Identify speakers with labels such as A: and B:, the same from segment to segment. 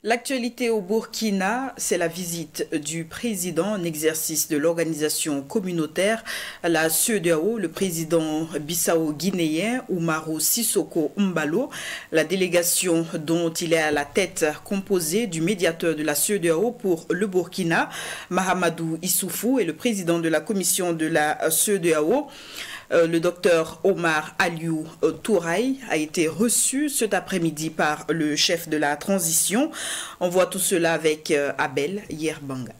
A: L'actualité au Burkina, c'est la visite du président en exercice de l'organisation communautaire, la CEDEAO, le président bissau-guinéen Umaru Sissoko Embalo. La délégation dont il est à la tête, composée du médiateur de la CEDEAO pour le Burkina, Mahamadou Issoufou, et le président de la commission de la CEDEAO, le docteur Omar Aliou Touraï, a été reçu cet après-midi par le chef de la transition. On voit tout cela avec Abel Yerbanga.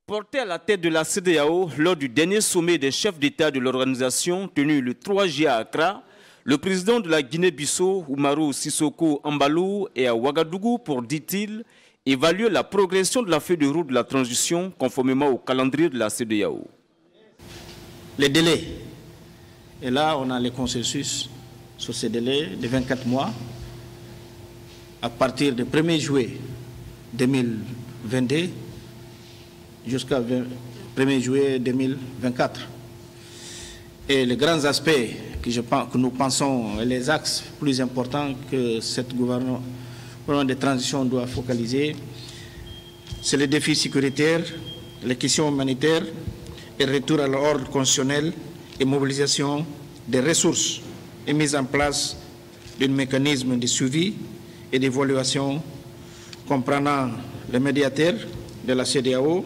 B: Porté à la tête de la CEDEAO lors du dernier sommet des chefs d'État de l'organisation tenu le 3 juillet à Accra, le président de la Guinée-Bissau, Umaru Sissoko Embalo, est à Ouagadougou pour, dit-il, évaluer la progression de la feuille de route de la transition conformément au calendrier de la CEDEAO.
C: Les délais. Et là, on a le consensus sur ces délais de 24 mois à partir du 1er juillet 2022 jusqu'à 1er juillet 2024. Et les grands aspects que nous pensons, les axes plus importants que cette gouvernement de transition doit focaliser, c'est les défis sécuritaires, les questions humanitaires, et retour à l'ordre constitutionnel et mobilisation des ressources et mise en place d'un mécanisme de suivi et d'évaluation comprenant les médiateurs de la CEDEAO,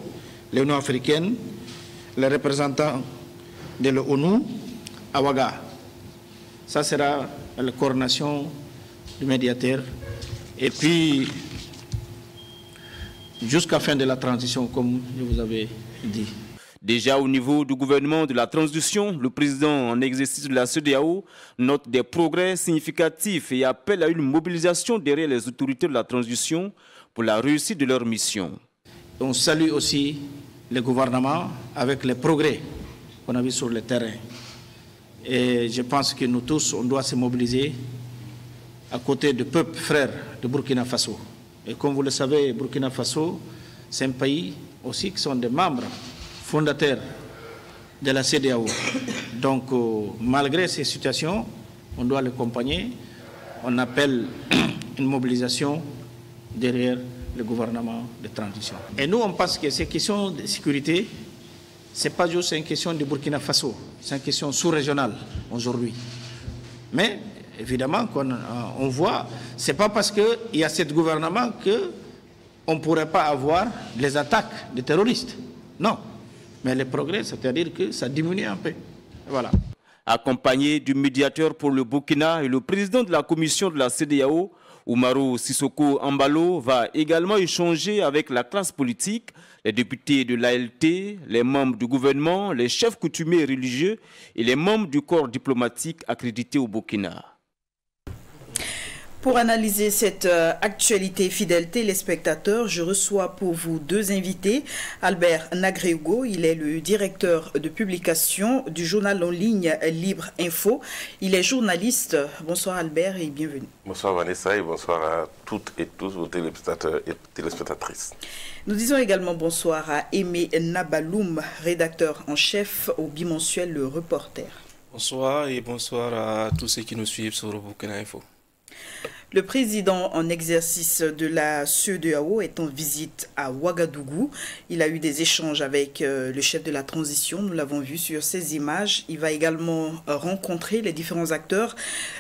C: l'Union africaine, les représentants de l'ONU à Ouaga. Ça sera la coordination du médiateur. Et puis, jusqu'à la fin de la transition, comme je vous avais dit.
B: Déjà au niveau du gouvernement de la transition, le président en exercice de la CEDEAO note des progrès significatifs et appelle à une mobilisation derrière les autorités de la transition pour la réussite de leur mission.
C: On salue aussi le gouvernement avec les progrès qu'on a vus sur le terrain. Et je pense que nous tous, on doit se mobiliser à côté du peuple frère de Burkina Faso. Et comme vous le savez, Burkina Faso, c'est un pays aussi qui sont des membres fondateur de la CEDEAO. Donc, malgré ces situations, on doit l'accompagner. On appelle une mobilisation derrière le gouvernement de transition. Et nous, on pense que ces questions de sécurité, ce n'est pas juste une question de Burkina Faso, c'est une question sous-régionale aujourd'hui. Mais, évidemment, on voit, ce n'est pas parce qu'il y a ce gouvernement qu'on ne pourrait pas avoir les attaques des terroristes. Non. Mais le progrès, c'est-à-dire que ça diminue un peu. Voilà.
B: Accompagné du médiateur pour le Burkina et le président de la commission de la CEDEAO, Umaru Sissoko Embalo, va également échanger avec la classe politique, les députés de l'ALT, les membres du gouvernement, les chefs coutumiers et religieux et les membres du corps diplomatique accrédité au Burkina.
A: Pour analyser cette actualité fidèle téléspectateurs, je reçois pour vous deux invités. Albert Nagrego, il est le directeur de publication du journal en ligne Libre Info. Il est journaliste. Bonsoir Albert et bienvenue.
D: Bonsoir Vanessa et bonsoir à toutes et tous vos téléspectateurs et téléspectatrices.
A: Nous disons également bonsoir à Aimé Nabaloum, rédacteur en chef au bimensuel Le Reporter.
E: Bonsoir et bonsoir à tous ceux qui nous suivent sur Burkina Info.
A: Le président en exercice de la CEDEAO est en visite à Ouagadougou. Il a eu des échanges avec le chef de la transition, nous l'avons vu sur ces images. Il va également rencontrer les différents acteurs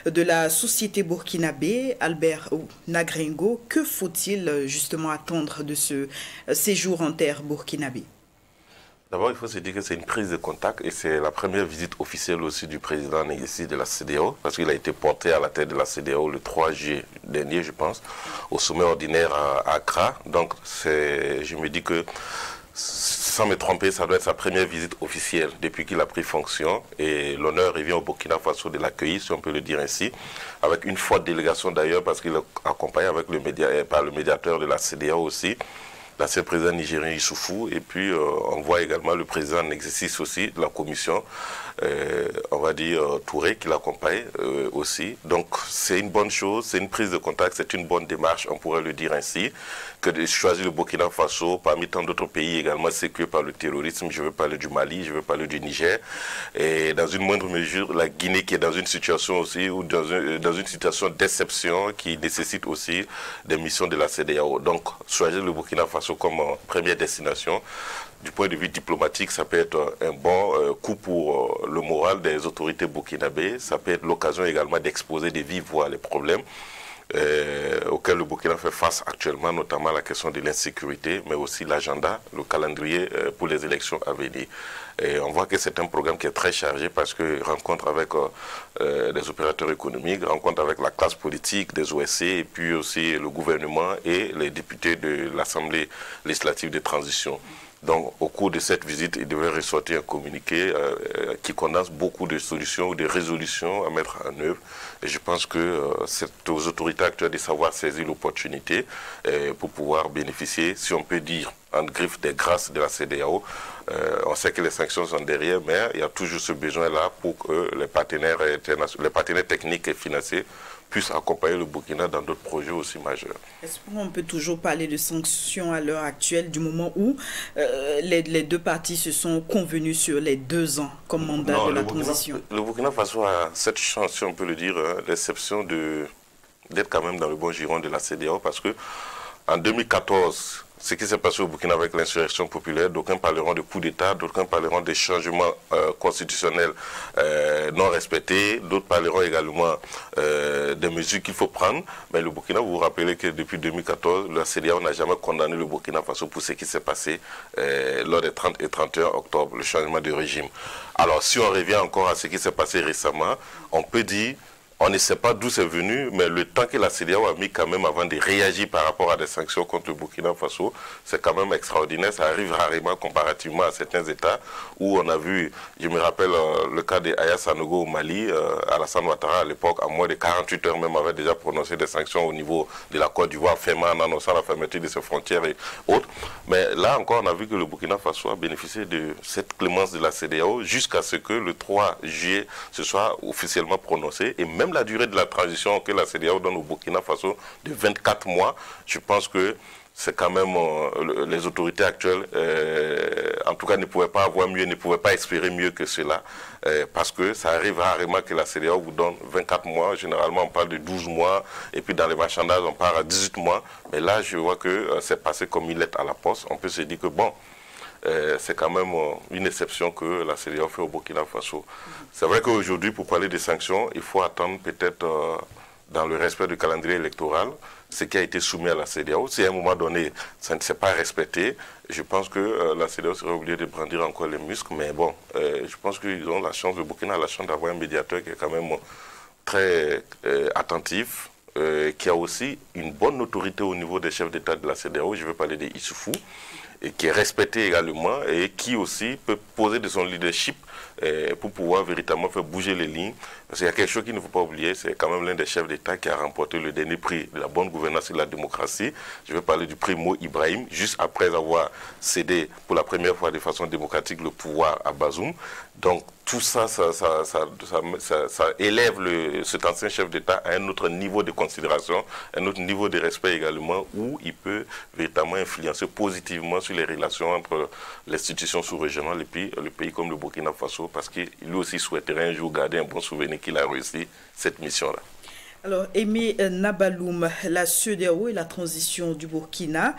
A: de la société burkinabé. Albert Nagrengo, que faut-il justement attendre de ce séjour en terre burkinabé?
D: D'abord, il faut se dire que c'est une prise de contact et c'est la première visite officielle aussi du président en exercice de la CEDEAO, parce qu'il a été porté à la tête de la CEDEAO le 3 juillet dernier, je pense, au sommet ordinaire à Accra. Donc, je me dis que, sans me tromper, ça doit être sa première visite officielle depuis qu'il a pris fonction. Et l'honneur revient au Burkina Faso de l'accueillir, si on peut le dire ainsi, avec une forte délégation d'ailleurs, parce qu'il est accompagné avec par le médiateur de la CEDEAO aussi. l'ancien président nigérien Issoufou, et puis on voit également le président en exercice aussi de la commission, on va dire Touré, qui l'accompagne aussi. Donc c'est une bonne chose, c'est une prise de contact, c'est une bonne démarche, on pourrait le dire ainsi, que de choisir le Burkina Faso parmi tant d'autres pays également sécurisés par le terrorisme. Je veux parler du Mali, je veux parler du Niger, et dans une moindre mesure la Guinée qui est dans une situation aussi, ou dans une situation d'exception qui nécessite aussi des missions de la CEDEAO. Donc choisir le Burkina Faso comme première destination, du point de vue diplomatique, ça peut être un bon coup pour le moral des autorités burkinabées. Ça peut être l'occasion également d'exposer de vive voix les problèmes auxquels le Burkina fait face actuellement, notamment la question de l'insécurité, mais aussi l'agenda, le calendrier pour les élections à venir. Et on voit que c'est un programme qui est très chargé parce que rencontre avec des opérateurs économiques, rencontre avec la classe politique des OSC, et puis aussi le gouvernement et les députés de l'Assemblée législative de transition. Donc, au cours de cette visite, il devrait ressortir un communiqué qui condense beaucoup de solutions ou de résolutions à mettre en œuvre. Et je pense que c'est aux autorités actuelles de savoir saisir l'opportunité pour pouvoir bénéficier, si on peut dire, en griffe des grâces de la CEDEAO. On sait que les sanctions sont derrière, mais il y a toujours ce besoin-là pour que les partenaires techniques et financiers puissent accompagner le Burkina dans d'autres projets aussi majeurs.
A: Est-ce qu'on peut toujours parler de sanctions à l'heure actuelle, du moment où les deux parties se sont convenus sur les 2 ans comme mandat de la transition?
D: Le Burkina Faso a cette chance, si on peut le dire, l'exception d'être quand même dans le bon giron de la CEDEAO, parce que en 2014, ce qui s'est passé au Burkina avec l'insurrection populaire, d'aucuns parleront de coup d'État, d'aucuns parleront des changements constitutionnels non respectés, d'autres parleront également des mesures qu'il faut prendre. Mais le Burkina, vous vous rappelez que depuis 2014, la CEDEAO n'a jamais condamné le Burkina Faso pour ce qui s'est passé lors des 30 et 31 octobre, le changement de régime. Alors si on revient encore à ce qui s'est passé récemment, on peut dire... On ne sait pas d'où c'est venu, mais le temps que la CEDEAO a mis quand même avant de réagir par rapport à des sanctions contre le Burkina Faso, c'est quand même extraordinaire. Ça arrive rarement comparativement à certains États où on a vu, je me rappelle le cas de Aya Sanogo au Mali, Alassane Ouattara à l'époque, en moins de 48 heures même, avait déjà prononcé des sanctions au niveau de la Côte d'Ivoire, en annonçant la fermeture de ses frontières et autres. Mais là encore, on a vu que le Burkina Faso a bénéficié de cette clémence de la CEDEAO jusqu'à ce que le 3 juillet se soit officiellement prononcé, et même la durée de la transition que la CEDEAO donne au Burkina Faso de 24 mois, je pense que c'est quand même les autorités actuelles, en tout cas, ne pouvaient pas avoir mieux, ne pouvaient pas espérer mieux que cela, parce que ça arrive rarement que la CEDEAO vous donne 24 mois. Généralement, on parle de 12 mois, et puis dans les marchandages, on part à 18 mois. Mais là, je vois que c'est passé comme une lettre à la poste. On peut se dire que bon, c'est quand même une exception que la CEDEAO fait au Burkina Faso. C'est vrai qu'aujourd'hui, pour parler des sanctions, il faut attendre peut-être dans le respect du calendrier électoral ce qui a été soumis à la CEDEAO. Si à un moment donné, ça ne s'est pas respecté, je pense que la CEDEAO serait obligée de brandir encore les muscles. Mais bon, je pense qu'ils ont la chance, le Burkina a la chance d'avoir un médiateur qui est quand même très attentif, qui a aussi une bonne autorité au niveau des chefs d'État de la CEDEAO. Je veux parler de Issoufou, et qui est respecté également, et qui aussi peut poser de son leadership pour pouvoir véritablement faire bouger les lignes. Parce qu'il y a quelque chose qu'il ne faut pas oublier, c'est quand même l'un des chefs d'État qui a remporté le dernier prix de la bonne gouvernance et de la démocratie. Je vais parler du prix Mo Ibrahim, juste après avoir cédé pour la première fois de façon démocratique le pouvoir à Bazoum. Donc tout ça, ça élève cet ancien chef d'État à un autre niveau de considération, un autre niveau de respect également, où il peut véritablement influencer positivement sur les relations entre l'institution sous-régionale et puis le pays comme le Burkina Faso, parce qu'il lui aussi souhaiterait un jour garder un bon souvenir qu'il a réussi cette mission-là.
A: Alors, Aimé Nabaloum, la CEDEAO et la transition du Burkina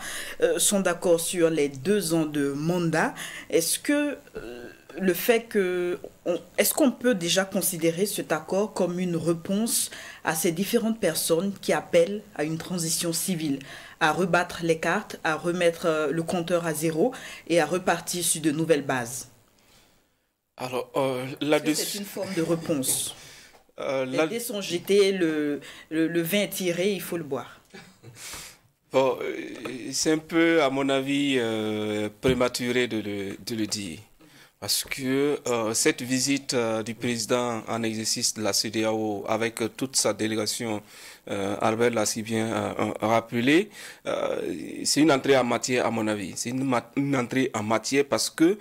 A: sont d'accord sur les 2 ans de mandat. Est-ce que le fait que... Est-ce qu'on peut déjà considérer cet accord comme une réponse à ces différentes personnes qui appellent à une transition civile, à rebattre les cartes, à remettre le compteur à zéro et à repartir sur de nouvelles bases?
E: Alors,
A: c'est une forme de réponse. Les dés sont jetés, le vin est tiré, il faut le boire.
E: Bon, c'est un peu, à mon avis, prématuré de le dire. parce que cette visite du président en exercice de la CEDEAO avec toute sa délégation, Albert l'a si bien rappelé, c'est une entrée en matière à mon avis. C'est une entrée en matière parce que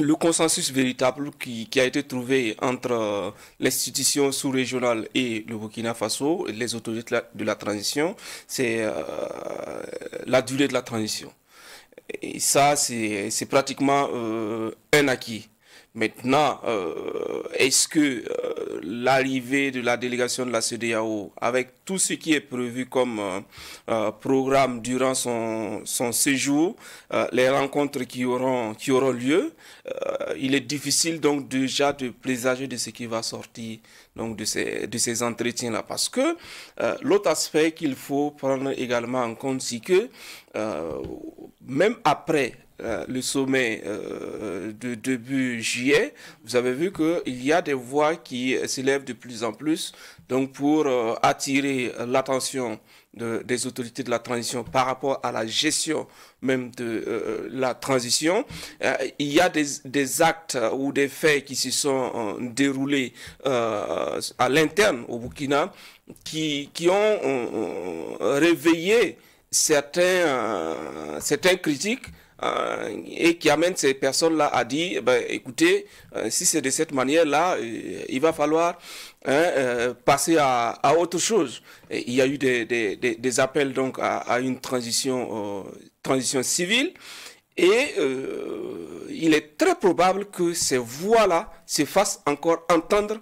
E: le consensus véritable qui a été trouvé entre l'institution sous-régionale et le Burkina Faso, les autorités de la transition, c'est la durée de la transition. Et ça, c'est pratiquement un acquis. Maintenant, est-ce que l'arrivée de la délégation de la CEDEAO, avec tout ce qui est prévu comme programme durant son séjour, les rencontres qui auront lieu, il est difficile donc déjà de présager de ce qui va sortir donc de ces entretiens-là. Parce que l'autre aspect qu'il faut prendre également en compte, c'est que même après le sommet de début juillet, vous avez vu qu'il y a des voix qui s'élèvent de plus en plus donc pour attirer l'attention des autorités de la transition par rapport à la gestion même de la transition. Il y a des actes ou des faits qui se sont déroulés à l'interne au Burkina qui ont réveillé certains critiques et qui amène ces personnes-là à dire, écoutez, si c'est de cette manière-là, il va falloir passer à autre chose. Et il y a eu des appels donc à une transition civile et il est très probable que ces voix-là se fassent encore entendre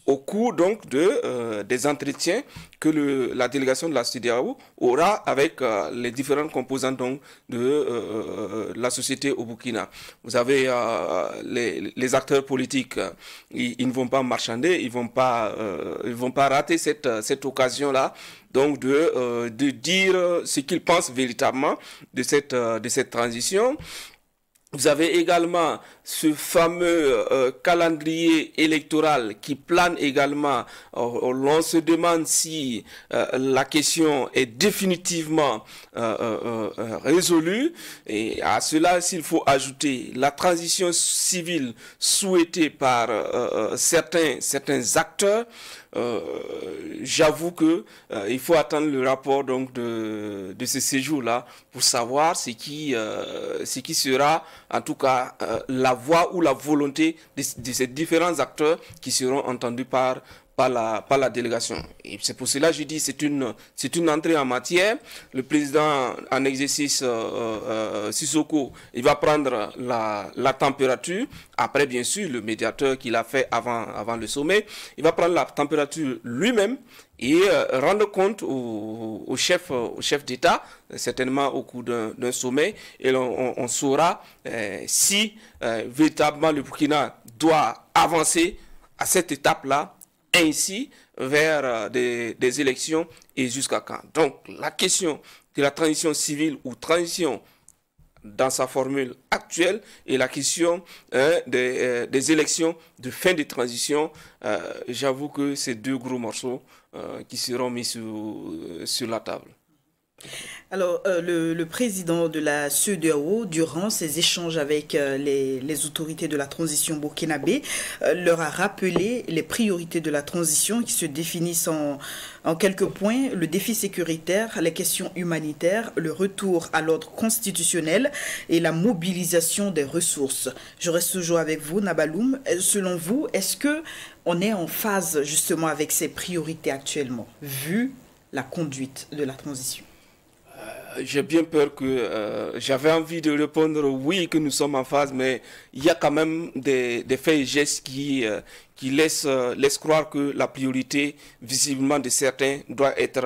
E: au cours donc des entretiens que la délégation de la CEDEAO aura avec les différentes composantes donc de la société au Burkina. Vous avez les acteurs politiques, ils ne vont pas marchander, ils vont pas rater cette occasion-là donc de dire ce qu'ils pensent véritablement de cette transition. Vous avez également ce fameux calendrier électoral qui plane également. On se demande si la question est définitivement résolue. Et à cela, s'il faut ajouter la transition civile souhaitée par certains acteurs, j'avoue que il faut attendre le rapport donc de ce séjour-là pour savoir ce qui sera en tout cas la voix ou la volonté de ces différents acteurs qui seront entendus par la délégation. Et c'est pour cela que je dis c'est une entrée en matière. Le président en exercice Sissoko, il va prendre la température. Après, bien sûr, le médiateur qu'il a fait avant le sommet, il va prendre la température lui-même et rendre compte au chef d'État, certainement au cours d'un sommet, et on saura si véritablement le Burkina doit avancer à cette étape-là, ainsi vers des élections et jusqu'à quand. Donc la question de la transition civile ou transition dans sa formule actuelle et la question des élections de fin de transition, j'avoue que c'est deux gros morceaux qui seront mis sur la table.
A: Alors, le président de la CEDEAO, durant ses échanges avec les autorités de la transition burkinabé, leur a rappelé les priorités de la transition qui se définissent en quelques points: le défi sécuritaire, les questions humanitaires, le retour à l'ordre constitutionnel et la mobilisation des ressources. Je reste toujours avec vous, Nabaloum. Selon vous, est-ce qu'on est en phase justement avec ces priorités actuellement, vu la conduite de la transition?
E: J'ai bien peur que j'avais envie de répondre oui, que nous sommes en phase, mais il y a quand même des faits et gestes qui laissent croire que la priorité, visiblement de certains, doit être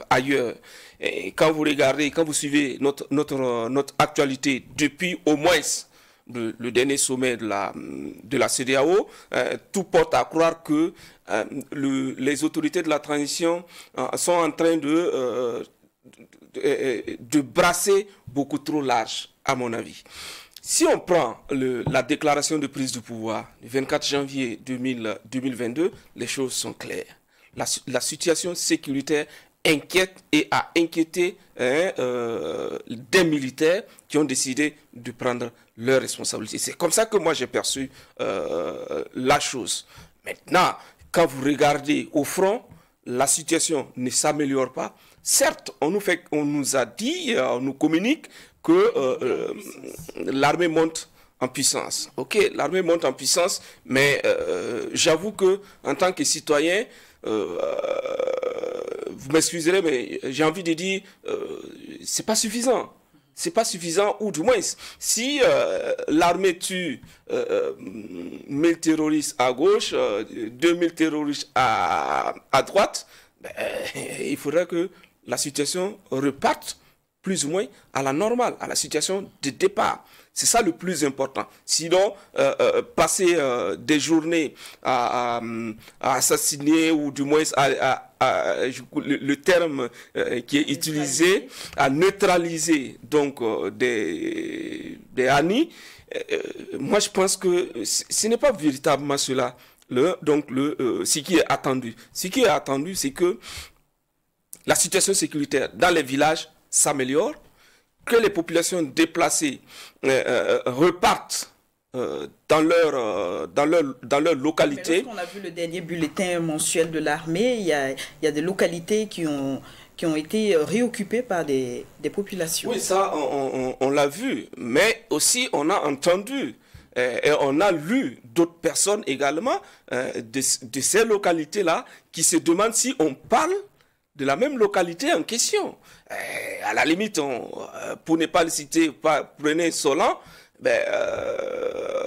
E: ailleurs. Et quand vous regardez, quand vous suivez notre actualité depuis au moins le dernier sommet de la CEDEAO, tout porte à croire que les autorités de la transition sont en train de brasser beaucoup trop large, à mon avis. Si on prend la déclaration de prise du pouvoir du 24 janvier 2022, les choses sont claires. La situation sécuritaire inquiète et a inquiété des militaires qui ont décidé de prendre leurs responsabilités. C'est comme ça que moi j'ai perçu la chose. Maintenant, quand vous regardez au front, la situation ne s'améliore pas. Certes, on nous a dit, on nous communique que l'armée monte en puissance. Ok, l'armée monte en puissance, mais j'avoue que en tant que citoyen, vous m'excuserez, mais j'ai envie de dire, c'est pas suffisant. C'est pas suffisant, ou du moins, si l'armée tue 1000 terroristes à gauche, 2000 terroristes à droite, ben, il faudrait que la situation reparte plus ou moins à la normale, à la situation de départ. C'est ça le plus important. Sinon, passer des journées à assassiner, ou du moins le terme qui est utilisé, à neutraliser donc des Hani, moi je pense que ce n'est pas véritablement cela. Ce qui est attendu. Ce qui est attendu, c'est que la situation sécuritaire dans les villages s'améliore, que les populations déplacées repartent dans leur localité.
A: Mais lorsqu'on a vu le dernier bulletin mensuel de l'armée, il y a des localités qui ont été réoccupées par des populations.
E: Oui, ça, on l'a vu. Mais aussi, on a entendu et on a lu d'autres personnes également de ces localités-là qui se demandent si on parle de la même localité en question. À la limite, pour ne pas le citer, prenez Solan,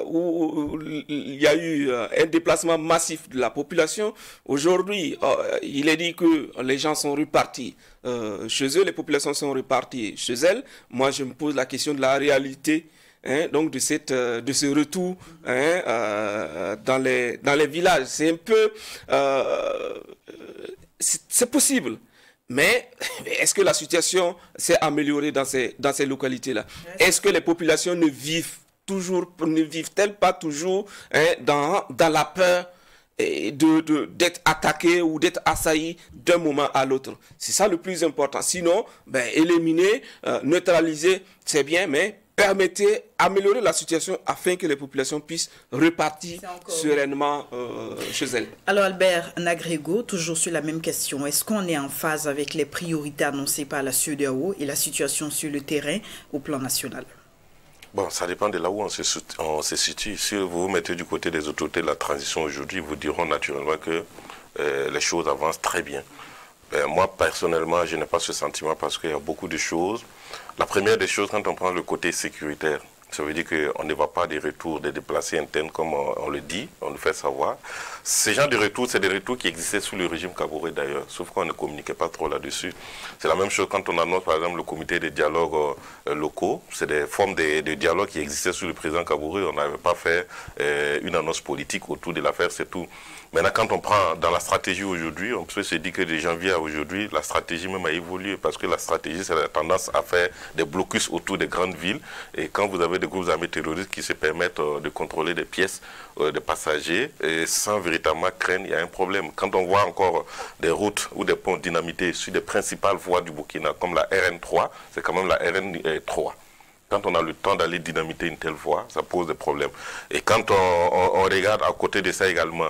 E: où il y a eu un déplacement massif de la population. Aujourd'hui, il est dit que les gens sont repartis chez eux, les populations sont reparties chez elles. Moi, je me pose la question de la réalité, donc de ce retour dans les villages. C'est un peu... c'est possible. Mais est-ce que la situation s'est améliorée dans ces localités-là? Est-ce que les populations ne vivent-elles pas toujours dans la peur d'être attaquées ou d'être assaillies d'un moment à l'autre? C'est ça le plus important. Sinon, éliminer, neutraliser, c'est bien, mais permettez, améliorer la situation afin que les populations puissent repartir sereinement chez elles.
A: Alors Albert Nagrego, toujours sur la même question, est-ce qu'on est en phase avec les priorités annoncées par la CEDEAO et la situation sur le terrain au plan national?
D: Bon, ça dépend de là où on se situe. Si vous vous mettez du côté des autorités de la transition aujourd'hui, vous diront naturellement que les choses avancent très bien. Moi, personnellement, je n'ai pas ce sentiment parce qu'il y a beaucoup de choses. La première des choses, quand on prend le côté sécuritaire, ça veut dire qu'on ne va pas des retours des déplacés internes comme on le dit, on le fait savoir. Ces genres de retours, c'est des retours qui existaient sous le régime Kaboré d'ailleurs, sauf qu'on ne communiquait pas trop là-dessus. C'est la même chose quand on annonce par exemple le comité des dialogues locaux. C'est des formes de dialogue qui existaient sous le président Kaboré. On n'avait pas fait une annonce politique autour de l'affaire, c'est tout. Maintenant, quand on prend dans la stratégie aujourd'hui, on peut se dire que de janvier à aujourd'hui, la stratégie même a évolué parce que la stratégie, c'est la tendance à faire des blocus autour des grandes villes. Et quand vous avez des groupes armés terroristes qui se permettent de contrôler des pièces de passagers et sans véritablement craindre, il y a un problème. Quand on voit encore des routes ou des ponts dynamités sur des principales voies du Burkina, comme la RN3, c'est quand même la RN3. Quand on a le temps d'aller dynamiter une telle voie, ça pose des problèmes. Et quand on regarde à côté de ça également,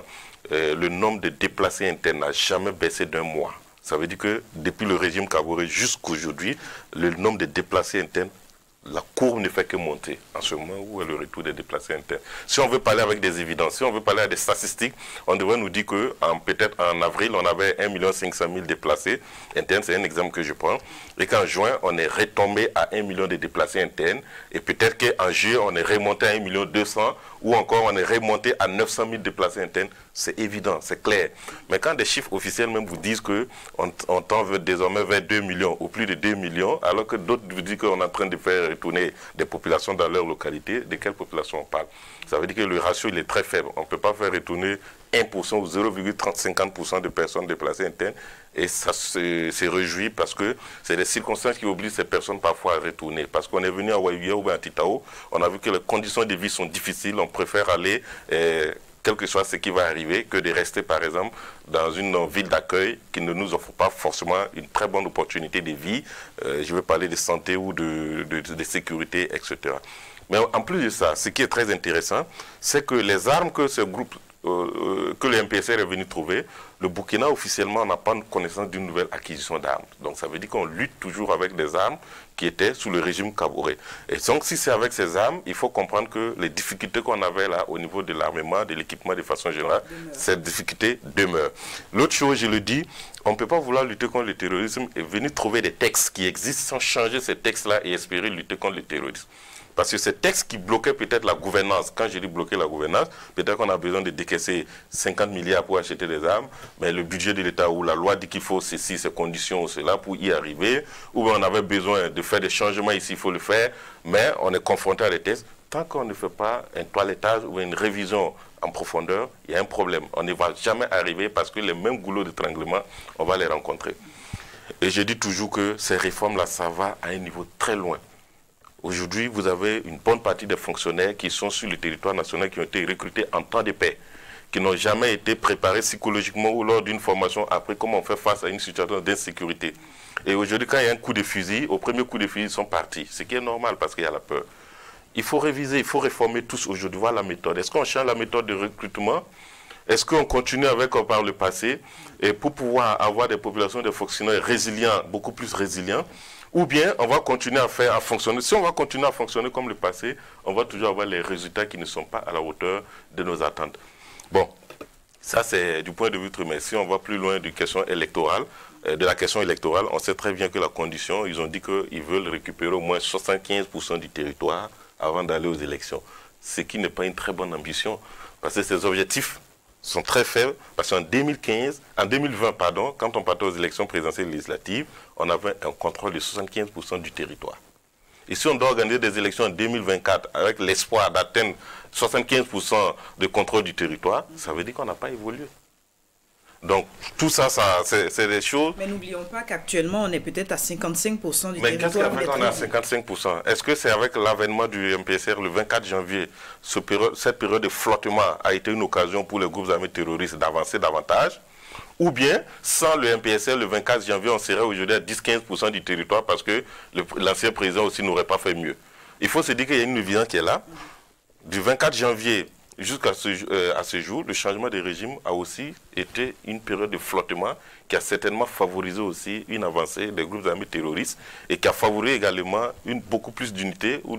D: le nombre de déplacés internes n'a jamais baissé d'un mois. Ça veut dire que depuis le régime Kaboré jusqu'aujourd'hui, le nombre de déplacés internes, la courbe ne fait que monter en ce moment où est le retour des déplacés internes. Si on veut parler avec des évidences, si on veut parler avec des statistiques, on devrait nous dire que peut-être en avril, on avait 1 500 000 déplacés internes, c'est un exemple que je prends, et qu'en juin, on est retombé à 1 million de déplacés internes, et peut-être qu'en juillet, on est remonté à 1 200 000, ou encore on est remonté à 900 000 déplacés internes. C'est évident, c'est clair. Mais quand des chiffres officiels même vous disent qu'on tend désormais vers 2 millions ou plus de 2 millions, alors que d'autres vous disent qu'on est en train de faire retourner des populations dans leur localité, de quelle population on parle? Ça veut dire que le ratio il est très faible. On ne peut pas faire retourner 1% ou 0,50% de personnes déplacées internes. Et ça se réjouit parce que c'est des circonstances qui obligent ces personnes parfois à retourner. Parce qu'on est venu à Waïouya ou à Titao, on a vu que les conditions de vie sont difficiles, on préfère aller quel que soit ce qui va arriver, que de rester par exemple dans une ville d'accueil qui ne nous offre pas forcément une très bonne opportunité de vie. Je vais parler de santé ou de sécurité, etc. Mais en plus de ça, ce qui est très intéressant, c'est que les armes que ce groupe, que le MPSR est venu trouver, le Burkina officiellement n'a pas connaissance d'une nouvelle acquisition d'armes. Donc ça veut dire qu'on lutte toujours avec des armes qui étaient sous le régime Kaboré. Et donc si c'est avec ces armes, il faut comprendre que les difficultés qu'on avait là au niveau de l'armement, de l'équipement de façon générale, ces difficultés demeurent. L'autre chose, je le dis, on ne peut pas vouloir lutter contre le terrorisme et venir trouver des textes qui existent sans changer ces textes-là et espérer lutter contre le terrorisme. Parce que ces textes qui bloquaient peut-être la gouvernance, quand je dis bloquer la gouvernance, peut-être qu'on a besoin de décaisser 50 milliards pour acheter des armes, mais le budget de l'État ou la loi dit qu'il faut ceci, ces conditions ou cela pour y arriver, ou bien on avait besoin de faire des changements ici, il faut le faire, mais on est confronté à des textes. Tant qu'on ne fait pas un toilettage ou une révision en profondeur, il y a un problème. On ne va jamais arriver parce que les mêmes goulots d'étranglement, on va les rencontrer. Et je dis toujours que ces réformes-là, ça va à un niveau très loin. Aujourd'hui, vous avez une bonne partie des fonctionnaires qui sont sur le territoire national, qui ont été recrutés en temps de paix, qui n'ont jamais été préparés psychologiquement ou lors d'une formation après comment on fait face à une situation d'insécurité. Et aujourd'hui, quand il y a un coup de fusil, au premier coup de fusil, ils sont partis, ce qui est normal parce qu'il y a la peur. Il faut réviser, il faut réformer tous aujourd'hui, voir la méthode. Est-ce qu'on change la méthode de recrutement? Est-ce qu'on continue avec par le passé et pour pouvoir avoir des populations de fonctionnaires résilients, beaucoup plus résilients? Ou bien on va continuer à fonctionner. Si on va continuer à fonctionner comme le passé, on va toujours avoir les résultats qui ne sont pas à la hauteur de nos attentes. Bon, ça c'est du point de vue mais si on va plus loin de la question électorale, on sait très bien que la condition, ils ont dit qu'ils veulent récupérer au moins 75% du territoire avant d'aller aux élections. Ce qui n'est pas une très bonne ambition, parce que ces objectifs sont très faibles, parce qu'en 2020, quand on partait aux élections présidentielles et législatives, on avait un contrôle de 75% du territoire. Et si on doit organiser des élections en 2024 avec l'espoir d'atteindre 75% de contrôle du territoire, ça veut dire qu'on n'a pas évolué. Donc, tout ça, c'est des choses...
A: Mais n'oublions pas qu'actuellement, on est peut-être à 55% du territoire.
D: Mais qu'est-ce qui fait qu'on est à 55%? Est-ce que c'est avec l'avènement du MPSR le 24 janvier, cette période de flottement a été une occasion pour les groupes armés terroristes d'avancer davantage? Ou bien, sans le MPSR, le 24 janvier, on serait aujourd'hui à 10-15% du territoire parce que l'ancien président aussi n'aurait pas fait mieux. Il faut se dire qu'il y a une vision qui est là. Du 24 janvier jusqu'à ce jour, le changement de régime a aussi été une période de flottement qui a certainement favorisé aussi une avancée des groupes armés terroristes et qui a favorisé également beaucoup plus d'unité ou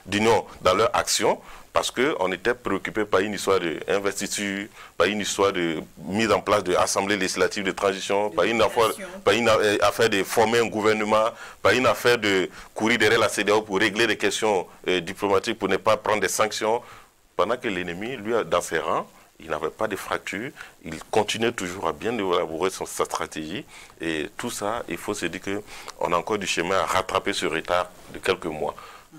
D: d'union dans leur action parce qu'on était préoccupé par une histoire d'investiture, par une histoire de mise en place de l'Assemblée législative de transition, par une affaire de former un gouvernement, par une affaire de courir derrière la CEDEAO pour régler des questions diplomatiques, pour ne pas prendre des sanctions. Pendant que l'ennemi, lui, dans ses rangs, il n'avait pas de fracture, il continuait toujours à bien élaborer sa stratégie. Et tout ça, il faut se dire qu'on a encore du chemin à rattraper ce retard de quelques mois.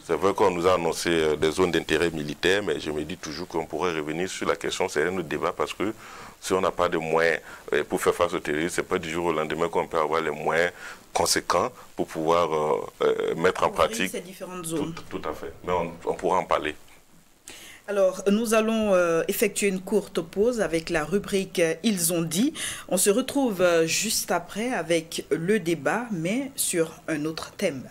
D: C'est vrai qu'on nous a annoncé des zones d'intérêt militaire, mais je me dis toujours qu'on pourrait revenir sur la question, c'est un autre débat, parce que si on n'a pas de moyens pour faire face au terrorisme, ce n'est pas du jour au lendemain qu'on peut avoir les moyens conséquents pour pouvoir mettre en pratique
A: ces différentes zones.
D: Tout à fait, mais on pourra en parler.
A: Alors, nous allons effectuer une courte pause avec la rubrique « Ils ont dit ». On se retrouve juste après avec le débat, mais sur un autre thème.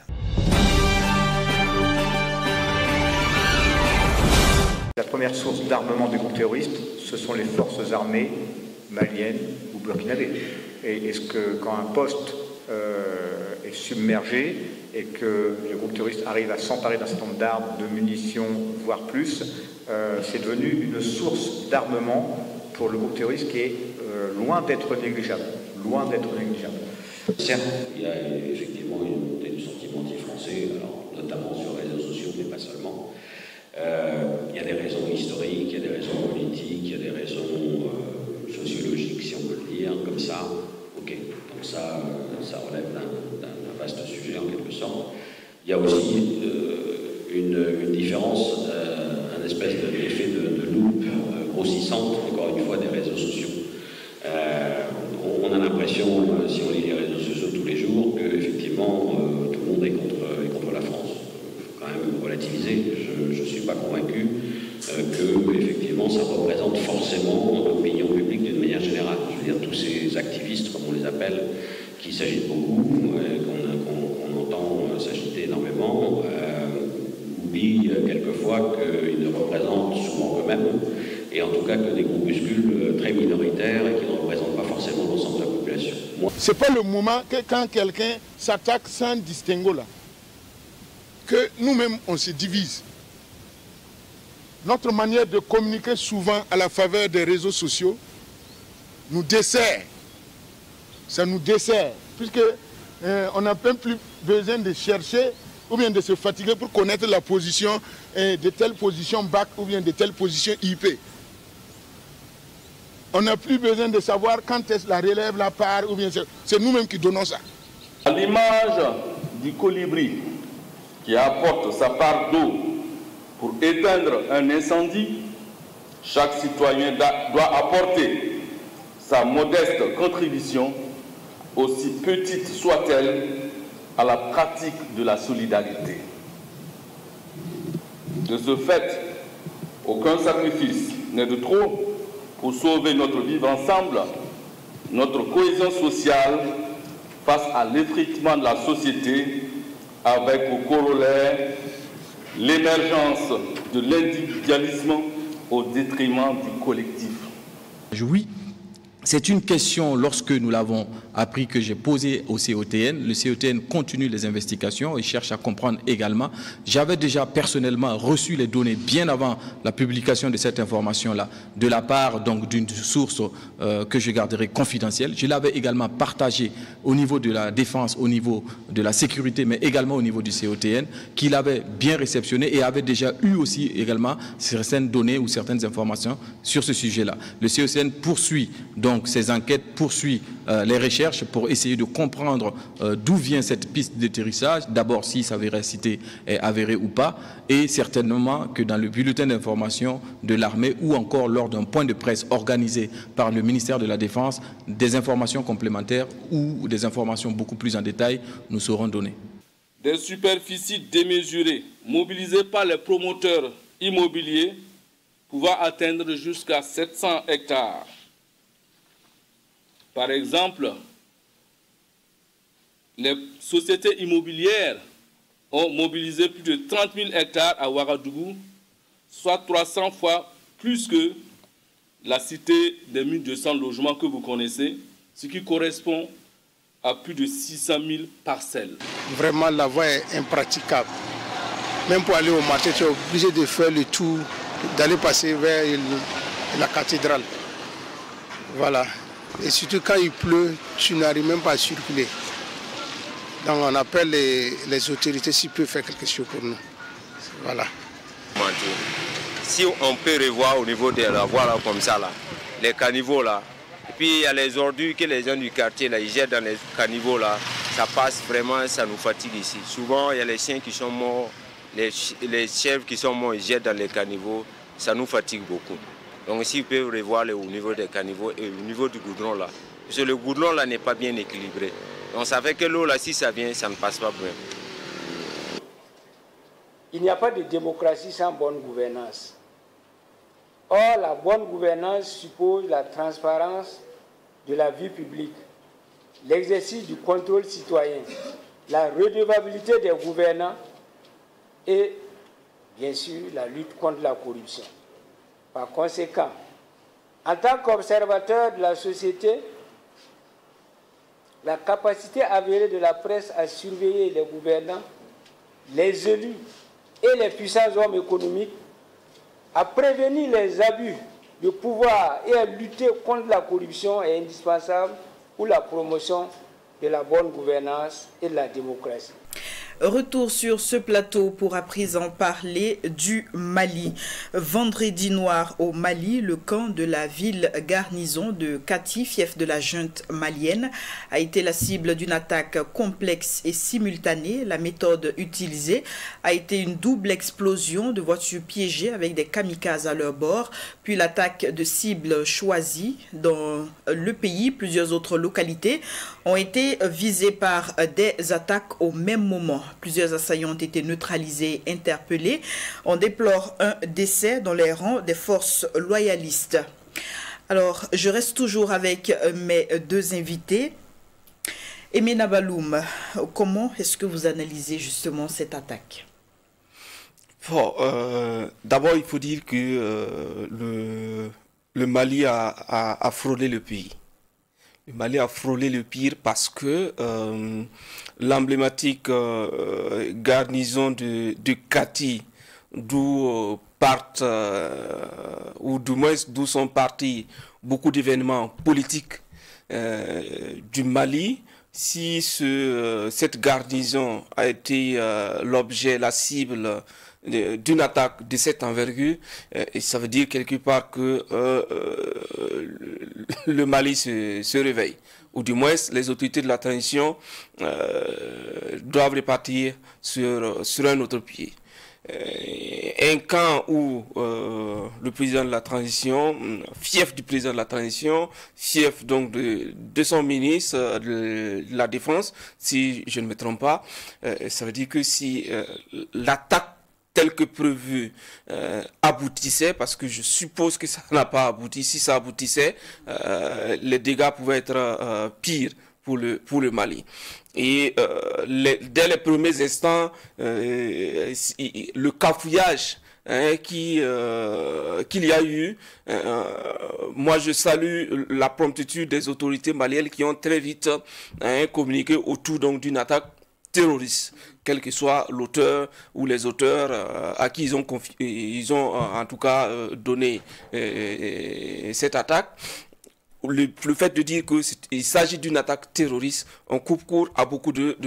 F: La première source d'armement des groupes terroristes, ce sont les forces armées maliennes ou burkinabées. Et est-ce que quand un poste est submergé et que les groupes terroristes arrivent à s'emparer d'un certain nombre d'armes, de munitions, voire plus, c'est devenu une source d'armement pour le groupe terroriste qui est loin d'être négligeable. Loin d'être négligeable.
G: Certes, il y a effectivement une montée du sentiment anti-français, notamment sur les réseaux sociaux, mais pas seulement. Il y a des raisons historiques, il y a des raisons politiques, il y a des raisons sociologiques, si on peut le dire, comme ça. Ok, donc ça relève d'un vaste sujet en quelque sorte. Il y a aussi une différence, un espèce d'effet de loupe grossissante, encore une fois, des réseaux sociaux. On a l'impression, si on lit les réseaux sociaux tous les jours, qu'effectivement, tout le monde est contre la France. Il faut quand même relativiser. Je ne suis pas convaincu que, effectivement, ça représente forcément l'opinion publique d'une manière générale. Je veux dire, tous ces activistes, comme on les appelle, qui s'agitent beaucoup, qu'on entend s'agiter énormément, oublient quelquefois qu'ils ne représentent souvent eux-mêmes, et en tout cas que des groupuscules très minoritaires et qui ne représentent pas forcément l'ensemble de la population.
H: Ce n'est pas le moment que quand quelqu'un s'attaque sans distinguo là, que nous-mêmes on se divise. Notre manière de communiquer souvent à la faveur des réseaux sociaux nous dessert. Ça nous dessert, puisque on n'a même plus besoin de chercher ou bien de se fatiguer pour connaître la position de telle position BAC ou bien de telle position IP. On n'a plus besoin de savoir quand est-ce la relève, la part, ou bien c'est nous-mêmes qui donnons ça.
I: À l'image du colibri qui apporte sa part d'eau pour éteindre un incendie, chaque citoyen doit apporter sa modeste contribution, aussi petite soit-elle, à la pratique de la solidarité. De ce fait, aucun sacrifice n'est de trop pour sauver notre vivre ensemble, notre cohésion sociale face à l'effritement de la société, avec au corollaire l'émergence de l'individualisme au détriment du collectif.
C: Oui, c'est une question, lorsque nous l'avons appris, que j'ai posée au COTN. Le COTN continue les investigations et cherche à comprendre également. J'avais déjà personnellement reçu les données bien avant la publication de cette information-là, de la part donc d'une source que je garderai confidentielle. Je l'avais également partagé au niveau de la défense, au niveau de la sécurité, mais également au niveau du COTN, qui l'avait bien réceptionné et avait déjà eu aussi également certaines données ou certaines informations sur ce sujet-là. Le COTN poursuit donc ses enquêtes, poursuit les recherches pour essayer de comprendre d'où vient cette piste d'atterrissage, d'abord si sa véracité est avérée ou pas, et certainement que dans le bulletin d'information de l'armée ou encore lors d'un point de presse organisé par le ministère de la Défense, des informations complémentaires ou des informations beaucoup plus en détail nous seront données.
I: Des superficies démesurées mobilisées par les promoteurs immobiliers pouvant atteindre jusqu'à 700 hectares. Par exemple, les sociétés immobilières ont mobilisé plus de 30 000 hectares à Ouagadougou, soit 300 fois plus que la cité des 1200 logements que vous connaissez, ce qui correspond à plus de 600 000 parcelles.
H: Vraiment, la voie est impraticable. Même pour aller au marché, tu es obligé de faire le tour, d'aller passer vers la cathédrale. Voilà. Et surtout quand il pleut, tu n'arrives même pas à circuler. Donc on appelle les autorités s'ils peuvent faire quelque chose pour nous. Voilà.
J: Si on peut revoir au niveau de la voie là, comme ça, là, les caniveaux là, et puis il y a les ordures que les gens du quartier là, ils jettent dans les caniveaux là, ça passe vraiment, ça nous fatigue ici. Souvent il y a les chiens qui sont morts, les chèvres qui sont morts, ils jettent dans les caniveaux, ça nous fatigue beaucoup. Donc s'ils peuvent revoir au niveau des caniveaux et au niveau du goudron là, parce que le goudron là n'est pas bien équilibré. Donc ça fait que l'eau là, si ça vient, ça ne passe pas bien.
K: Il n'y a pas de démocratie sans bonne gouvernance. Or, la bonne gouvernance suppose la transparence de la vie publique, l'exercice du contrôle citoyen, la redevabilité des gouvernants et, bien sûr, la lutte contre la corruption. Par conséquent, en tant qu'observateur de la société, la capacité avérée de la presse à surveiller les gouvernants, les élus et les puissants hommes économiques, à prévenir les abus de pouvoir et à lutter contre la corruption est indispensable pour la promotion de la bonne gouvernance et de la démocratie.
A: Retour sur ce plateau pour à présent parler du Mali. Vendredi noir au Mali, le camp de la ville garnison de Kati, fief de la junte malienne, a été la cible d'une attaque complexe et simultanée. La méthode utilisée a été une double explosion de voitures piégées avec des kamikazes à leur bord, puis l'attaque de cibles choisies dans le pays. Plusieurs autres localités ont été visées par des attaques au même moment. Plusieurs assaillants ont été neutralisés, interpellés. On déplore un décès dans les rangs des forces loyalistes. Alors, je reste toujours avec mes deux invités. Emena Baloum, comment est-ce que vous analysez justement cette attaque?
E: Bon, d'abord, il faut dire que le Mali a frôlé le pays. Le Mali a frôlé le pire parce que l'emblématique garnison de Kati, d'où partent, ou du moins d'où sont partis beaucoup d'événements politiques du Mali, si cette garnison a été l'objet, la cible d'une attaque de cette envergure, et ça veut dire quelque part que le Mali se réveille, ou du moins les autorités de la transition doivent repartir sur un autre pied. Un camp où le président de la transition, fief du président de la transition, fief donc de son ministre de la Défense, si je ne me trompe pas, ça veut dire que si l'attaque telle que prévu aboutissait, parce que je suppose que ça n'a pas abouti, si ça aboutissait, les dégâts pouvaient être pires pour le Mali. Et dès les premiers instants, le cafouillage qu'il y a eu, moi je salue la promptitude des autorités maliennes qui ont très vite communiqué autour donc d'une attaque terroriste, quel que soit l'auteur ou les auteurs à qui ils ont en tout cas donné cette attaque. Le fait de dire qu'il s'agit d'une attaque terroriste, on coupe court à beaucoup de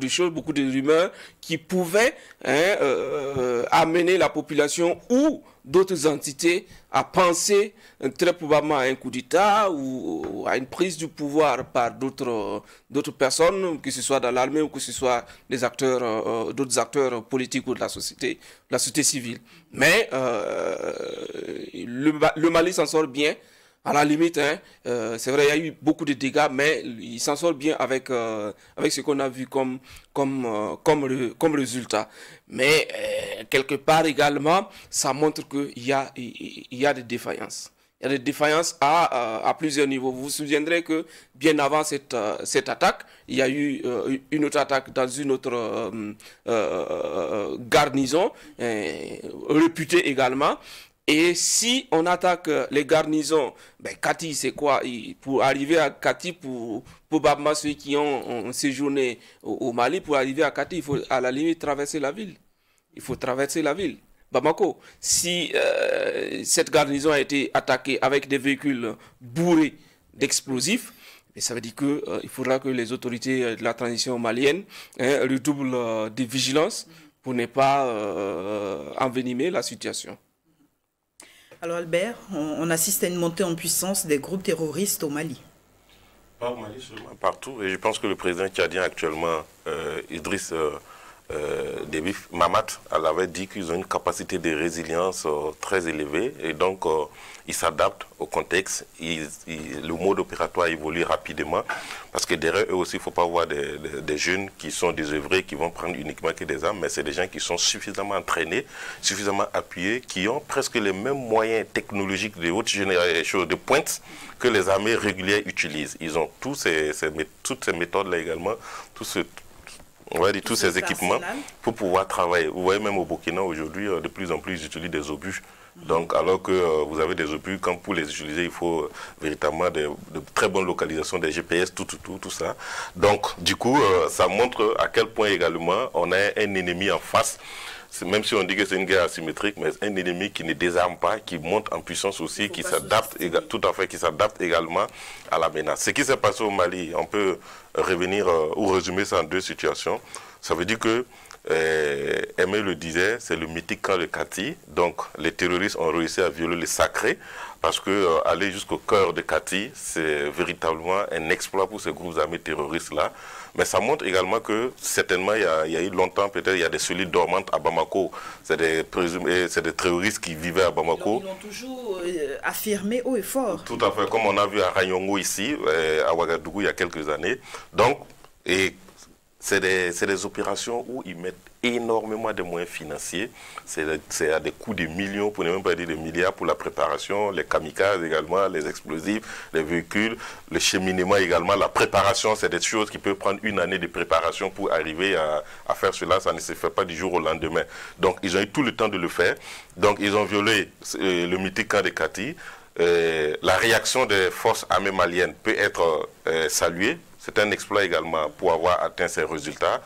E: choses, beaucoup de rumeurs qui pouvaient amener la population ou d'autres entités à penser très probablement à un coup d'État ou à une prise du pouvoir par d'autres personnes, que ce soit dans l'armée ou que ce soit des acteurs, d'autres acteurs politiques ou de la société civile. Mais le Mali s'en sort bien. À la limite, c'est vrai, il y a eu beaucoup de dégâts, mais il s'en sort bien avec ce qu'on a vu comme résultat. Mais quelque part également, ça montre qu'il y a des défaillances. Il y a des défaillances à plusieurs niveaux. Vous vous souviendrez que bien avant cette attaque, il y a eu une autre attaque dans une autre garnison, réputée également. Et si on attaque les garnisons, Kati, c'est quoi? Pour arriver à Kati, pour probablement ceux qui ont séjourné au Mali, pour arriver à Kati, il faut à la limite traverser la ville. Il faut traverser la ville. Bamako, si cette garnison a été attaquée avec des véhicules bourrés d'explosifs, ça veut dire qu'il faudra que les autorités de la transition malienne redoublent de vigilance pour ne pas envenimer la situation.
A: Alors Albert, on assiste à une montée en puissance des groupes terroristes au Mali.
D: Pas au Mali seulement, partout. Et je pense que le président tchadien actuellement, Idriss Déby Mahamat, elle avait dit qu'ils ont une capacité de résilience très élevée. Et donc, ils s'adaptent au contexte. Le mode opératoire évolue rapidement. Parce que derrière eux aussi, il ne faut pas voir des jeunes qui sont désœuvrés, qui vont prendre uniquement que des armes, mais c'est des gens qui sont suffisamment entraînés, suffisamment appuyés, qui ont presque les mêmes moyens technologiques de haute génération, de pointe, que les armées régulières utilisent. Ils ont toutes ces méthodes-là également, tous ces équipements pour pouvoir travailler. Vous voyez même au Burkina aujourd'hui, de plus en plus, ils utilisent des obus. Donc, alors que vous avez des obus, quand pour les utiliser, il faut véritablement de très bonnes localisations, des GPS, tout ça. Donc, du coup, ça montre à quel point également on a un ennemi en face. Même si on dit que c'est une guerre asymétrique, mais un ennemi qui ne désarme pas, qui monte en puissance aussi, qui s'adapte également à la menace. Ce qui s'est passé au Mali, on peut revenir ou résumer ça en deux situations. Ça veut dire que, Aimé le disait, c'est le mythique camp de Kati. Donc les terroristes ont réussi à violer le sacré, parce que aller jusqu'au cœur de Kati, c'est véritablement un exploit pour ces groupes armés terroristes-là. Mais ça montre également que certainement il y a eu longtemps, peut-être il y a des cellules dormantes à Bamako. C'est des terroristes qui vivaient à Bamako.
A: Ils l'ont toujours affirmé haut et fort.
D: Tout à fait, comme on a vu à Ranyongo ici, à Ouagadougou il y a quelques années. Donc, et c'est des opérations où ils mettent énormément de moyens financiers. C'est à des coûts de millions, pour ne même pas dire de milliards, pour la préparation, les kamikazes également, les explosifs, les véhicules, le cheminement également. La préparation, c'est des choses qui peuvent prendre une année de préparation pour arriver à faire cela. Ça ne se fait pas du jour au lendemain. Donc, ils ont eu tout le temps de le faire. Donc, ils ont violé le mythique camp de Kati. La réaction des forces armées maliennes peut être saluée. C'est un exploit également pour avoir atteint ces résultats,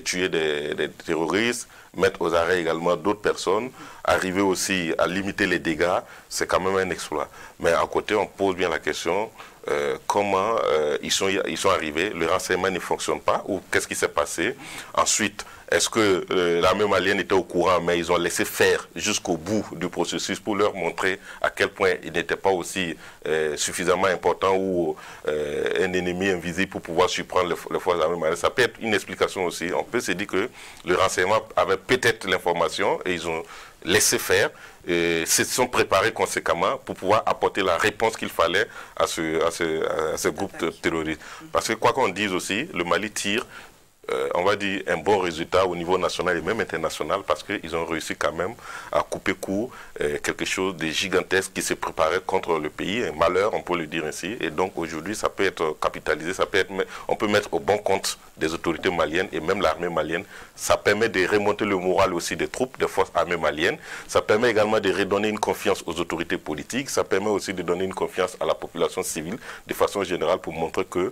D: tuer des terroristes, mettre aux arrêts également d'autres personnes, arriver aussi à limiter les dégâts, c'est quand même un exploit. Mais à côté, on pose bien la question, comment ils sont arrivés, le renseignement ne fonctionne pas, ou qu'est-ce qui s'est passé? Ensuite, est-ce que l'armée malienne était au courant, mais ils ont laissé faire jusqu'au bout du processus pour leur montrer à quel point il n'était pas aussi suffisamment important ou un ennemi invisible pour pouvoir surprendre les forces armées maliennes? Ça peut être une explication aussi. On peut se dire que le renseignement avait peut-être l'information et ils ont laissé faire, et se sont préparés conséquemment pour pouvoir apporter la réponse qu'il fallait à ce groupe terroriste. Parce que quoi qu'on dise aussi, le Mali tire on va dire, un bon résultat au niveau national et même international parce qu'ils ont réussi quand même à couper court quelque chose de gigantesque qui s'est préparé contre le pays, un malheur, on peut le dire ainsi. Et donc aujourd'hui, ça peut être capitalisé, on peut mettre au bon compte des autorités maliennes et même l'armée malienne. Ça permet de remonter le moral aussi des troupes, des forces armées maliennes. Ça permet également de redonner une confiance aux autorités politiques. Ça permet aussi de donner une confiance à la population civile de façon générale pour montrer que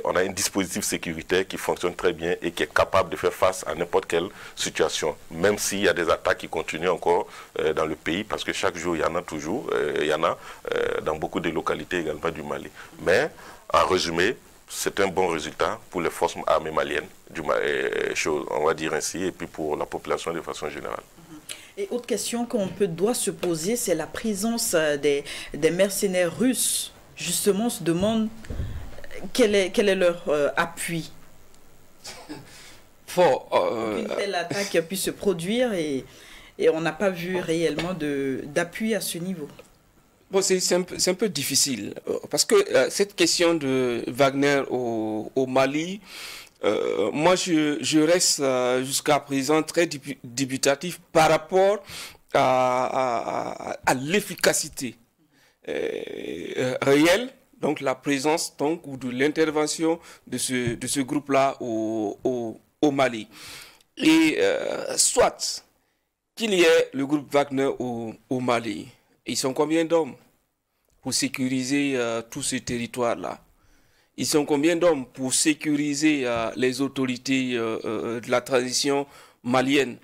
D: on a un dispositif sécuritaire qui fonctionne très bien et qui est capable de faire face à n'importe quelle situation, même s'il y a des attaques qui continuent encore dans le pays, parce que chaque jour, il y en a toujours, il y en a dans beaucoup de localités également du Mali. Mais, en résumé, c'est un bon résultat pour les forces armées maliennes, on va dire ainsi, et puis pour la population de façon générale.
A: Et autre question qu'on doit se poser, c'est la présence des mercenaires russes. Justement, on se demande quel est leur appui pour qu'une telle attaque puisse se produire et on n'a pas vu réellement d'appui à ce niveau.
E: Bon, c'est un peu difficile parce que cette question de Wagner au Mali, moi je reste jusqu'à présent très dubitatif par rapport à l'efficacité réelle. Donc la présence ou de l'intervention de ce groupe-là au Mali. Et soit qu'il y ait le groupe Wagner au Mali, ils sont combien d'hommes pour sécuriser tout ce territoire-là? Ils sont combien d'hommes pour sécuriser les autorités de la transition malienne?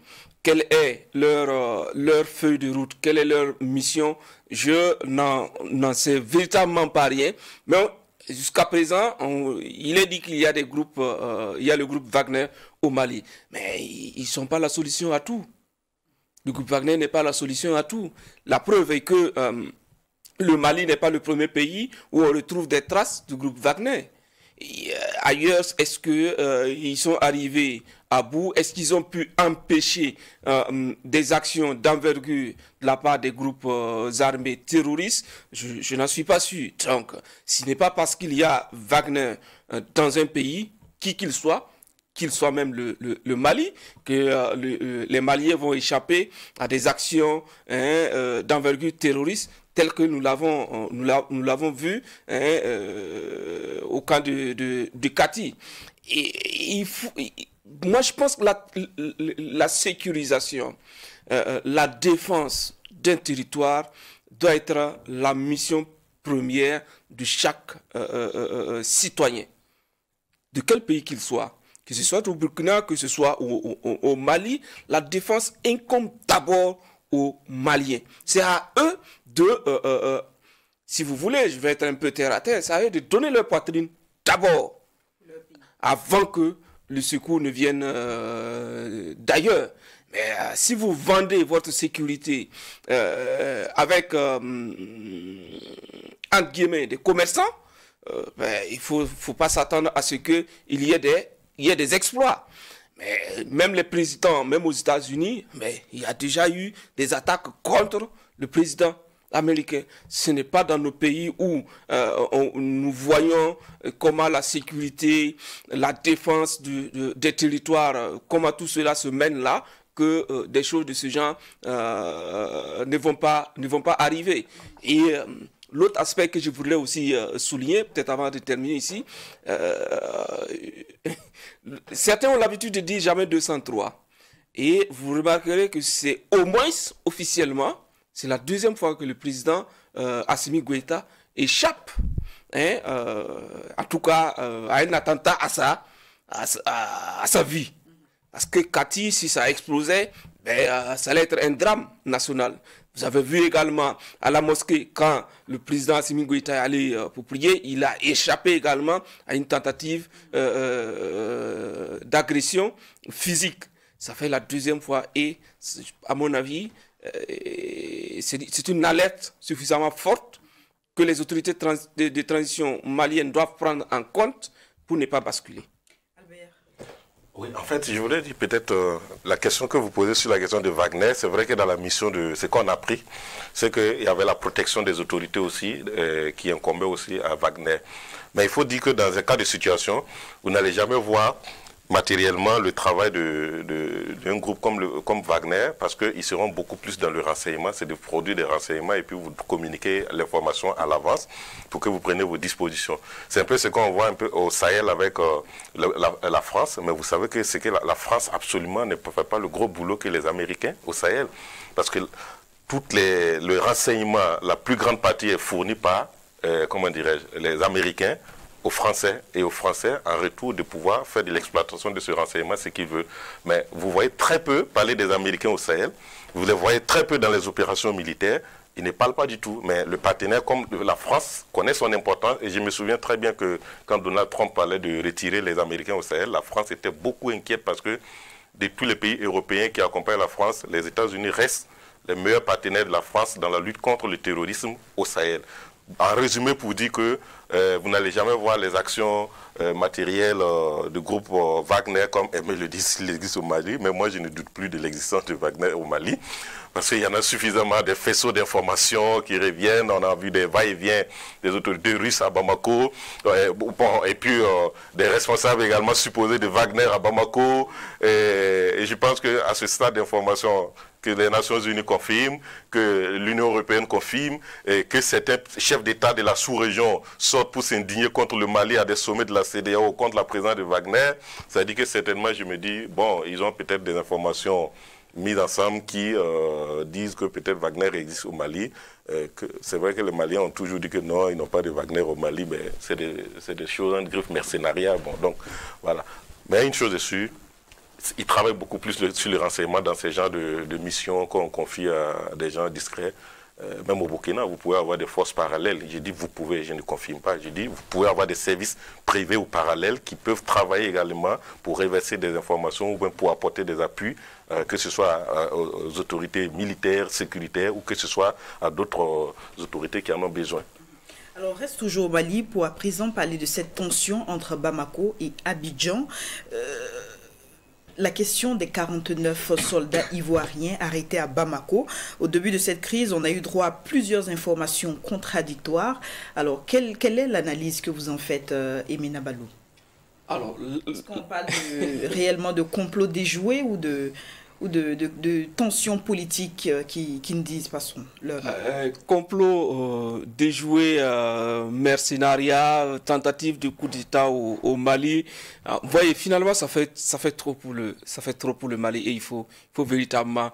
E: Quelle est leur feuille de route? Quelle est leur mission? Je n'en sais véritablement pas rien. Mais jusqu'à présent, il est dit qu'il y a des groupes, il y a le groupe Wagner au Mali. Mais ils ne sont pas la solution à tout. Le groupe Wagner n'est pas la solution à tout. La preuve est que le Mali n'est pas le premier pays où on retrouve des traces du groupe Wagner. Ailleurs, est-ce qu'ils sont arrivés à bout? Est-ce qu'ils ont pu empêcher des actions d'envergure de la part des groupes armés terroristes? Je n'en suis pas sûr. Donc, ce n'est pas parce qu'il y a Wagner dans un pays, qui qu'il soit même le Mali, que les Maliens vont échapper à des actions d'envergure terroriste telles que nous l'avons vu au camp de Kati. Et moi, je pense que la sécurisation, la défense d'un territoire doit être la mission première de chaque citoyen, de quel pays qu'il soit. Que ce soit au Burkina, que ce soit au Mali, la défense incombe d'abord aux Maliens. C'est à eux si vous voulez, je vais être un peu terre à terre, c'est à eux de donner leur poitrine d'abord, avant que le secours ne vienne d'ailleurs. Mais si vous vendez votre sécurité avec, entre guillemets, des commerçants, il ne faut pas s'attendre à ce qu'il y ait des exploits. Mais même les présidents, même aux États-Unis, il y a déjà eu des attaques contre le président américains. Ce n'est pas dans nos pays où nous voyons comment la sécurité, la défense des territoires, comment tout cela se mène là, que des choses de ce genre ne vont pas arriver. Et l'autre aspect que je voudrais aussi souligner, peut-être avant de terminer ici, certains ont l'habitude de dire jamais 203. Et vous remarquerez que c'est au moins officiellement, c'est la deuxième fois que le président Assimi Goïta échappe, en tout cas à un attentat à sa vie. Parce que Kati, si ça explosait, ça allait être un drame national. Vous avez vu également à la mosquée, quand le président Assimi Goïta est allé pour prier, il a échappé également à une tentative d'agression physique. Ça fait la deuxième fois et, à mon avis, c'est une alerte suffisamment forte que les autorités de transition maliennes doivent prendre en compte pour ne pas basculer.
D: Oui, en fait, je voulais dire peut-être la question que vous posez sur la question de Wagner. C'est vrai que dans la mission de ce qu'on a pris, c'est qu'il y avait la protection des autorités aussi, qui incombait aussi à Wagner. Mais il faut dire que dans un cas de situation, vous n'allez jamais voir matériellement le travail d'un groupe comme Wagner, parce qu'ils seront beaucoup plus dans le renseignement, c'est de produire des renseignements et puis vous communiquez l'information à l'avance pour que vous preniez vos dispositions. C'est un peu ce qu'on voit un peu au Sahel avec la France, mais vous savez que c'est que la France absolument ne fait pas le gros boulot que les Américains au Sahel, parce que le renseignement, la plus grande partie est fournie par, comment dirais-je, les Américains, aux Français en retour de pouvoir faire de l'exploitation de ce renseignement, ce qu'ils veulent. Mais vous voyez très peu parler des Américains au Sahel, vous les voyez très peu dans les opérations militaires, ils ne parlent pas du tout. Mais le partenaire comme la France connaît son importance et je me souviens très bien que quand Donald Trump parlait de retirer les Américains au Sahel, la France était beaucoup inquiète parce que de tous les pays européens qui accompagnent la France, les États-Unis restent les meilleurs partenaires de la France dans la lutte contre le terrorisme au Sahel. En résumé, pour dire que vous n'allez jamais voir les actions matérielles de groupe Wagner comme Aimé le dit s'il existe au Mali, mais moi je ne doute plus de l'existence de Wagner au Mali, parce qu'il y en a suffisamment de faisceaux d'informations qui reviennent, on a vu des va-et-vient des autorités russes à Bamako, et puis des responsables également supposés de Wagner à Bamako, et je pense qu'à ce stade d'information, que les Nations Unies confirment, que l'Union Européenne confirme, et que certains chefs d'État de la sous-région sortent pour s'indigner contre le Mali à des sommets de la CEDEAO contre la présence de Wagner. Ça dit que certainement, je me dis, bon, ils ont peut-être des informations mises ensemble qui disent que peut-être Wagner existe au Mali. C'est vrai que les Maliens ont toujours dit que non, ils n'ont pas de Wagner au Mali, mais c'est des choses en griffe mercenariat. Bon, donc, voilà. Mais une chose est sûre, ils travaillent beaucoup plus sur le renseignement dans ces genres de missions qu'on confie à des gens discrets. Même au Burkina, vous pouvez avoir des forces parallèles. Je dis vous pouvez, je ne confirme pas. Je dis vous pouvez avoir des services privés ou parallèles qui peuvent travailler également pour reverser des informations ou bien pour apporter des appuis, que ce soit aux autorités militaires, sécuritaires ou que ce soit à d'autres autorités qui en ont besoin.
A: Alors, reste toujours au Mali pour à présent parler de cette tension entre Bamako et Abidjan. La question des 49 soldats ivoiriens arrêtés à Bamako. Au début de cette crise, on a eu droit à plusieurs informations contradictoires. Alors, quelle est l'analyse que vous en faites, Emina Balou? Est-ce qu'on parle réellement de complot déjoué ou de tensions politiques qui ne disent pas son leur...
E: Complot déjoué, mercenariat, tentative de coup d'État au Mali. Vous voyez, finalement, ça fait trop pour le Mali et il faut véritablement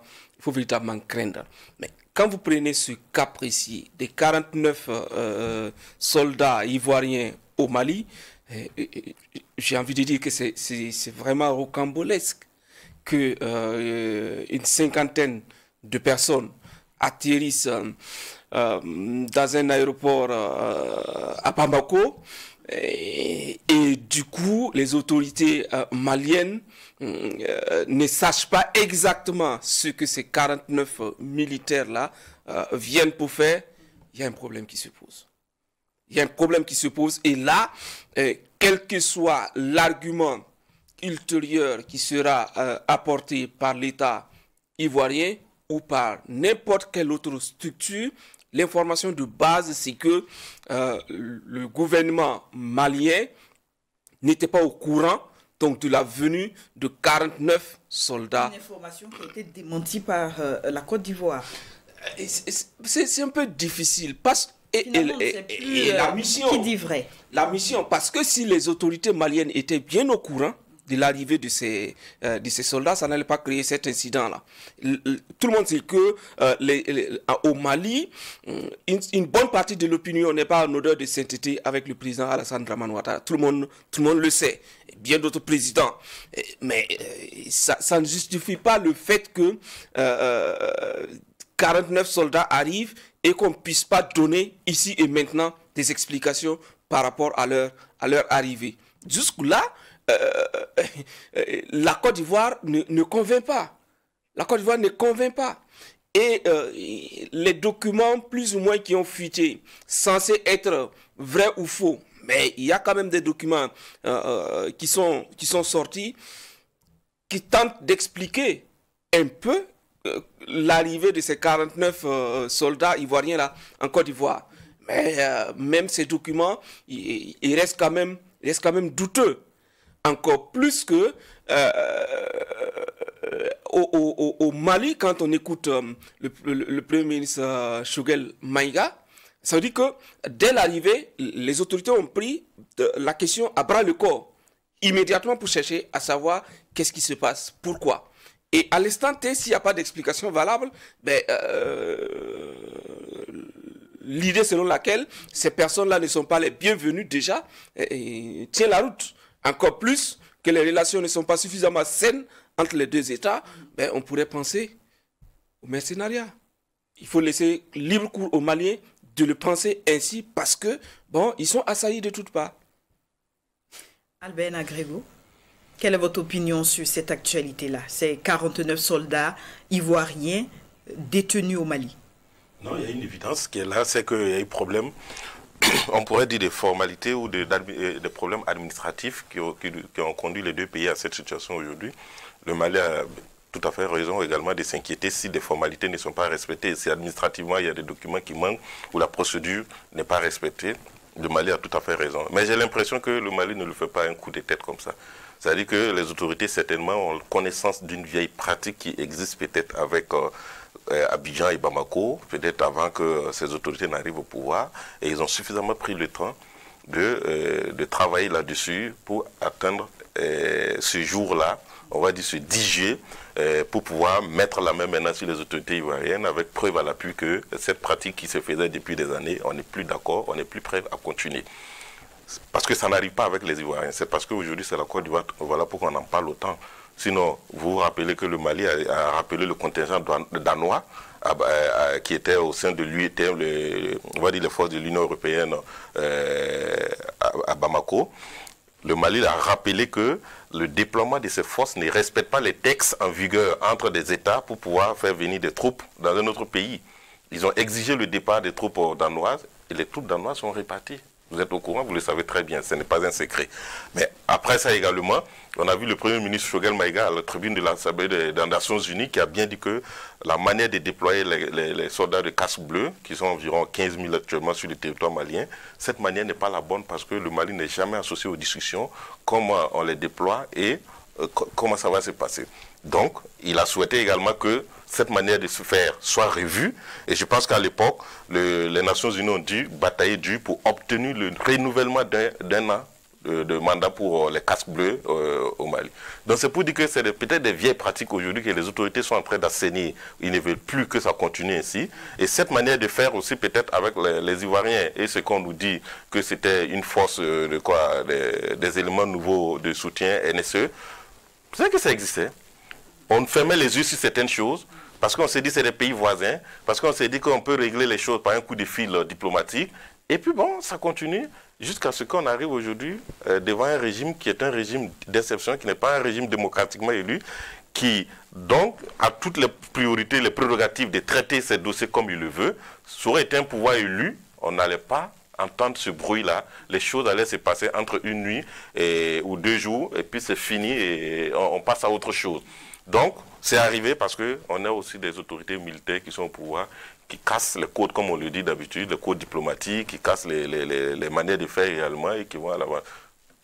E: craindre. Mais quand vous prenez ce cas précis des 49 soldats ivoiriens au Mali, j'ai envie de dire que c'est vraiment rocambolesque qu'une cinquantaine de personnes atterrissent dans un aéroport à Bamako et du coup les autorités maliennes ne sachent pas exactement ce que ces 49 militaires-là viennent pour faire. Il y a un problème qui se pose. Il y a un problème qui se pose et là, quel que soit l'argument ultérieur qui sera apporté par l'État ivoirien ou par n'importe quelle autre structure, L'information de base, c'est que le gouvernement malien n'était pas au courant donc de la venue de 49 soldats.
A: Une information qui a été démentie par la Côte d'Ivoire.
E: C'est un peu difficile parce
A: et la mission, qui dit vrai.
E: La mission, parce que si les autorités maliennes étaient bien au courant de l'arrivée de ces soldats, ça n'allait pas créer cet incident-là. Tout le monde sait que au Mali, une bonne partie de l'opinion n'est pas en odeur de sainteté avec le président Alassane Dramane Ouattara. Tout le monde le sait. Bien d'autres présidents. Mais ça ne justifie pas le fait que 49 soldats arrivent et qu'on ne puisse pas donner ici et maintenant des explications par rapport à leur arrivée. Jusque-là, la Côte d'Ivoire ne convainc pas. La Côte d'Ivoire ne convainc pas. Et les documents plus ou moins qui ont fuité, censés être vrais ou faux, mais il y a quand même des documents qui sont sortis, qui tentent d'expliquer un peu l'arrivée de ces 49 soldats ivoiriens là en Côte d'Ivoire. Mais même ces documents, ils restent quand même douteux. Encore plus que au Mali, quand on écoute le Premier ministre Choguel Maïga, ça veut dire que dès l'arrivée, les autorités ont pris la question à bras le corps, immédiatement pour chercher à savoir qu'est-ce qui se passe, pourquoi. Et à l'instant T, s'il n'y a pas d'explication valable, l'idée selon laquelle ces personnes-là ne sont pas les bienvenues déjà tient la route. Encore plus que les relations ne sont pas suffisamment saines entre les deux États, on pourrait penser au mercenariat. Il faut laisser libre cours aux Maliens de le penser ainsi parce que, ils sont assaillis de toutes parts.
A: Albert Nagrego, quelle est votre opinion sur cette actualité-là? Ces 49 soldats ivoiriens détenus au Mali.
D: Non, il y a une évidence qui est là, c'est qu'il y a eu problème. On pourrait dire des formalités ou des problèmes administratifs qui ont conduit les deux pays à cette situation aujourd'hui. Le Mali a tout à fait raison également de s'inquiéter si des formalités ne sont pas respectées. Si administrativement il y a des documents qui manquent ou la procédure n'est pas respectée, le Mali a tout à fait raison. Mais j'ai l'impression que le Mali ne le fait pas un coup de tête comme ça. C'est-à-dire que les autorités certainement ont connaissance d'une vieille pratique qui existe peut-être avec Abidjan et Bamako, peut-être avant que ces autorités n'arrivent au pouvoir, et ils ont suffisamment pris le temps de travailler là-dessus pour atteindre ce jour-là, on va dire ce 10 juillet, pour pouvoir mettre la main maintenant sur les autorités ivoiriennes avec preuve à l'appui que cette pratique qui se faisait depuis des années, on n'est plus d'accord, on n'est plus prêt à continuer. Parce que ça n'arrive pas avec les Ivoiriens, c'est parce qu'aujourd'hui c'est la Côte d'Ivoire, voilà pourquoi on en parle autant. Sinon, vous vous rappelez que le Mali a rappelé le contingent danois qui était au sein de l'UETM, on va dire les forces de l'Union européenne à Bamako. Le Mali a rappelé que le déploiement de ces forces ne respecte pas les textes en vigueur entre des États pour pouvoir faire venir des troupes dans un autre pays. Ils ont exigé le départ des troupes danoises et les troupes danoises sont réparties. Vous êtes au courant, vous le savez très bien, ce n'est pas un secret. Mais après ça également, on a vu le Premier ministre Choguel Maïga à la tribune de l'Assemblée des Nations Unies qui a bien dit que la manière de déployer les soldats de casque bleu, qui sont environ 15 000 actuellement sur le territoire malien, cette manière n'est pas la bonne parce que le Mali n'est jamais associé aux discussions, comment on les déploie et comment ça va se passer. Donc, il a souhaité également que cette manière de se faire soit revue. Et je pense qu'à l'époque, les Nations Unies ont dû batailler dur pour obtenir le renouvellement d'un an de mandat pour les casques bleus au Mali. Donc c'est pour dire que c'est peut-être des vieilles pratiques aujourd'hui que les autorités sont en train d'assainir. Ils ne veulent plus que ça continue ainsi. Et cette manière de faire aussi peut-être avec les Ivoiriens et ce qu'on nous dit que c'était une force des éléments nouveaux de soutien NSE, c'est que ça existait. On fermait les yeux sur certaines choses parce qu'on s'est dit que c'est des pays voisins, parce qu'on s'est dit qu'on peut régler les choses par un coup de fil diplomatique. Et puis bon, ça continue jusqu'à ce qu'on arrive aujourd'hui devant un régime qui est un régime d'exception, qui n'est pas un régime démocratiquement élu, qui donc a toutes les priorités, les prérogatives de traiter ces dossiers comme il le veut. Ça aurait été un pouvoir élu, on n'allait pas entendre ce bruit-là, les choses allaient se passer entre une nuit ou 2 jours, et puis c'est fini et on passe à autre chose. Donc, c'est arrivé parce qu'on a aussi des autorités militaires qui sont au pouvoir, qui cassent les codes, comme on le dit d'habitude, les codes diplomatiques, qui cassent les manières de faire également et qui vont à l'avant.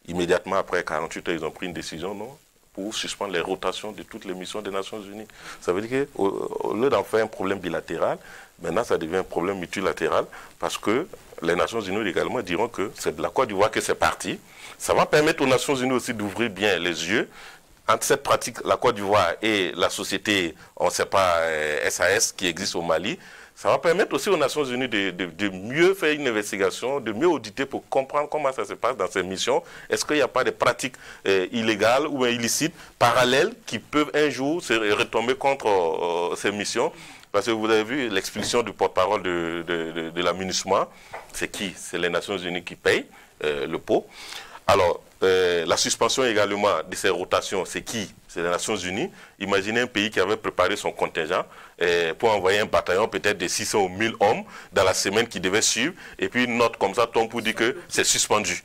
D: Immédiatement après 48 heures, ils ont pris une décision, non, pour suspendre les rotations de toutes les missions des Nations Unies. Ça veut dire qu'au lieu d'en faire un problème bilatéral, maintenant ça devient un problème multilatéral parce que les Nations Unies également diront que c'est de la Côte d'Ivoire que c'est parti. Ça va permettre aux Nations Unies aussi d'ouvrir bien les yeux entre cette pratique, la Côte d'Ivoire et la société, on ne sait pas, SAS qui existe au Mali. Ça va permettre aussi aux Nations Unies de mieux faire une investigation, de mieux auditer pour comprendre comment ça se passe dans ces missions. Est-ce qu'il n'y a pas de pratiques illégales ou illicites parallèles qui peuvent un jour se retomber contre ces missions? Parce que vous avez vu l'expulsion du porte-parole de la MINUSMA. C'est qui? C'est les Nations Unies qui payent le pot. Alors, la suspension également de ces rotations, c'est qui? C'est les Nations Unies. Imaginez un pays qui avait préparé son contingent pour envoyer un bataillon peut-être de 600 ou 1000 hommes dans la semaine qui devait suivre. Et puis une note comme ça tombe pour dire que c'est suspendu.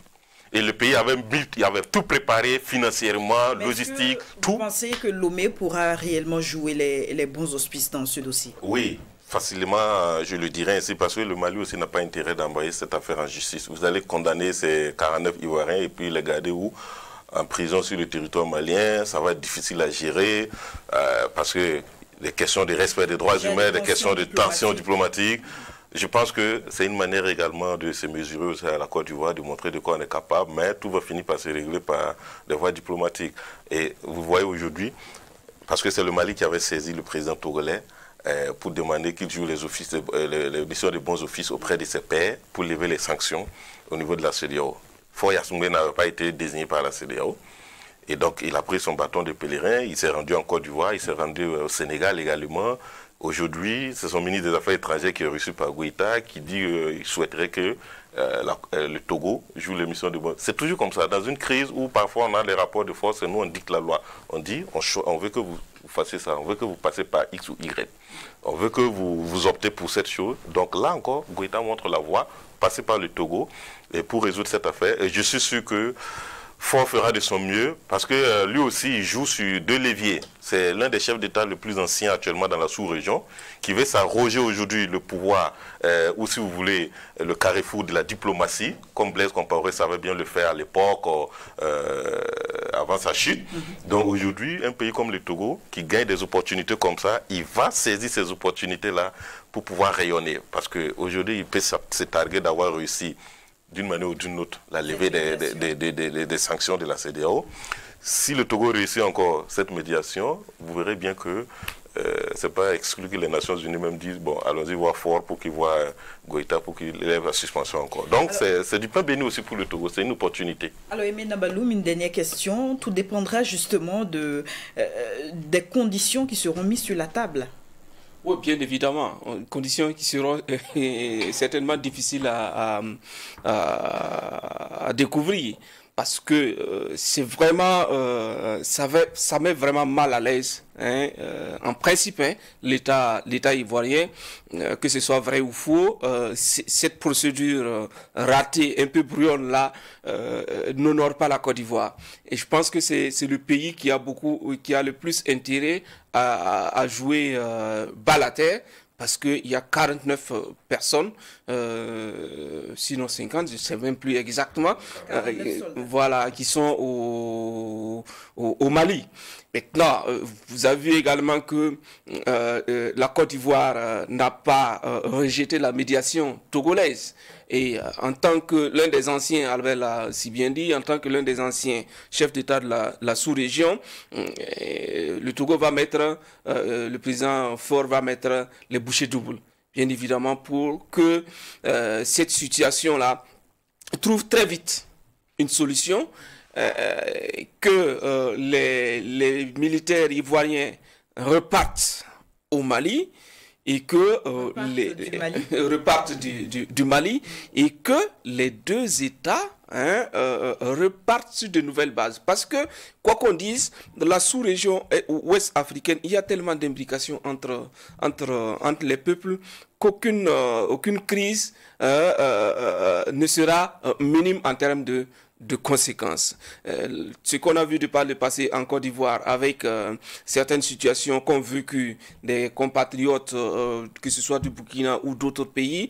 D: Et le pays avait tout préparé financièrement, logistique, tout.
A: Vous pensez que Lomé pourra réellement jouer les bons auspices dans ce dossier?
D: Oui. Facilement, je le dirais ainsi, parce que le Mali aussi n'a pas intérêt d'envoyer cette affaire en justice. Vous allez condamner ces 49 Ivoiriens et puis les garder où? En prison sur le territoire malien. Ça va être difficile à gérer parce que les questions de respect des droits humains, des questions de tension diplomatique. Je pense que c'est une manière également de se mesurer aussi à la Côte d'Ivoire, de montrer de quoi on est capable, mais tout va finir par se régler par des voies diplomatiques. Et vous voyez aujourd'hui, parce que c'est le Mali qui avait saisi le président togolais, pour demander qu'il joue les missions de bons offices auprès de ses pairs pour lever les sanctions au niveau de la CEDEAO. Faure Gnassingbé n'avait pas été désigné par la CEDEAO. Et donc, il a pris son bâton de pèlerin, il s'est rendu en Côte d'Ivoire, il s'est rendu au Sénégal également. Aujourd'hui, c'est son ministre des Affaires étrangères qui est reçu par Goïta, qui dit qu'il souhaiterait que le Togo joue les missions de bons. C'est toujours comme ça, dans une crise où parfois on a les rapports de force et nous on dicte la loi. On dit, on veut que vous fassiez ça, on veut que vous passez par X ou Y. On veut que vous optez pour cette chose. Donc là encore, Goïta montre la voie, passer par le Togo et pour résoudre cette affaire. Et je suis sûr que Faure fera de son mieux parce que lui aussi il joue sur deux leviers. C'est l'un des chefs d'État le plus ancien actuellement dans la sous-région qui veut s'arroger aujourd'hui le pouvoir ou si vous voulez le carrefour de la diplomatie comme Blaise Compaoré savait bien le faire à l'époque avant sa chute. Donc aujourd'hui un pays comme le Togo qui gagne des opportunités comme ça, il va saisir ces opportunités-là pour pouvoir rayonner parce qu'aujourd'hui il peut se targuer d'avoir réussi d'une manière ou d'une autre, la levée des sanctions de la CEDEAO. Si le Togo réussit encore cette médiation, vous verrez bien que ce n'est pas exclu que les Nations Unies même disent, bon, allons-y voir Faure pour qu'il voit Goïta pour qu'il lève la suspension encore. Donc c'est du pain béni aussi pour le Togo, c'est une opportunité.
A: Alors Aimé Nabaloum, une dernière question. Tout dépendra justement des conditions qui seront mises sur la table.
E: Oui, bien évidemment. Conditions qui seront certainement difficiles à découvrir. Parce que c'est vraiment, ça met vraiment mal à l'aise, hein, en principe, hein, l'État ivoirien, que ce soit vrai ou faux, cette procédure ratée, un peu brouillonne là, n'honore pas la Côte d'Ivoire. Et je pense que c'est le pays qui a le plus intérêt à jouer bas à terre. Parce qu'il y a 49 personnes, sinon 50, je ne sais même plus exactement, voilà, qui sont au Mali. Maintenant, vous avez vu également que la Côte d'Ivoire n'a pas rejeté la médiation togolaise. Et en tant que l'un des anciens, Albert l'a si bien dit, en tant que l'un des anciens chefs d'État de la sous-région, le Togo va mettre, le président Faure va mettre les bouchées doubles, bien évidemment, pour que cette situation-là trouve très vite une solution, que les militaires ivoiriens repartent au Mali, et que repartent du Mali et que les deux États repartent sur de nouvelles bases. Parce que, quoi qu'on dise, dans la sous-région ouest africaine, il y a tellement d'imbrications entre les peuples qu'aucune crise ne sera minime en termes de conséquences. Ce qu'on a vu de par le passé en Côte d'Ivoire avec certaines situations qu'ont vécu des compatriotes, que ce soit du Burkina ou d'autres pays,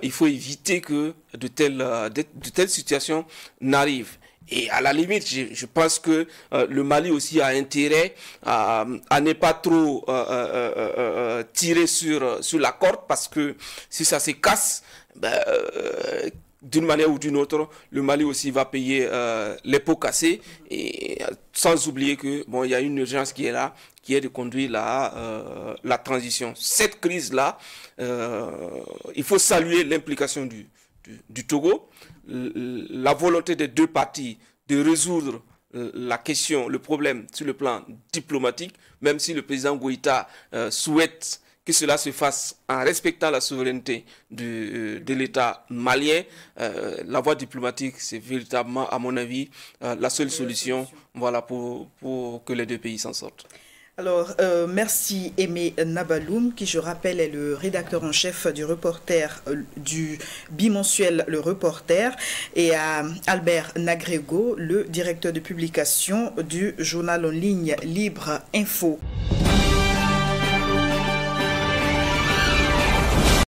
E: il faut éviter que de telles situations n'arrivent. Et à la limite, je pense que le Mali aussi a intérêt à ne pas trop tirer sur la corde, parce que si ça se casse, d'une manière ou d'une autre, le Mali aussi va payer les pots cassés, et sans oublier que il y a une urgence qui est là, qui est de conduire la transition. Cette crise-là, il faut saluer l'implication du Togo, la volonté des deux parties de résoudre la question, le problème sur le plan diplomatique, même si le président Goïta souhaite que cela se fasse en respectant la souveraineté de l'État malien. La voie diplomatique, c'est véritablement, à mon avis, la seule solution, pour que les deux pays s'en sortent.
A: Alors, merci Aimé Nabaloum, qui, je rappelle, est le rédacteur en chef du Reporter, du bimensuel Le Reporter, et à Albert Nagrego, le directeur de publication du journal en ligne Libre Info.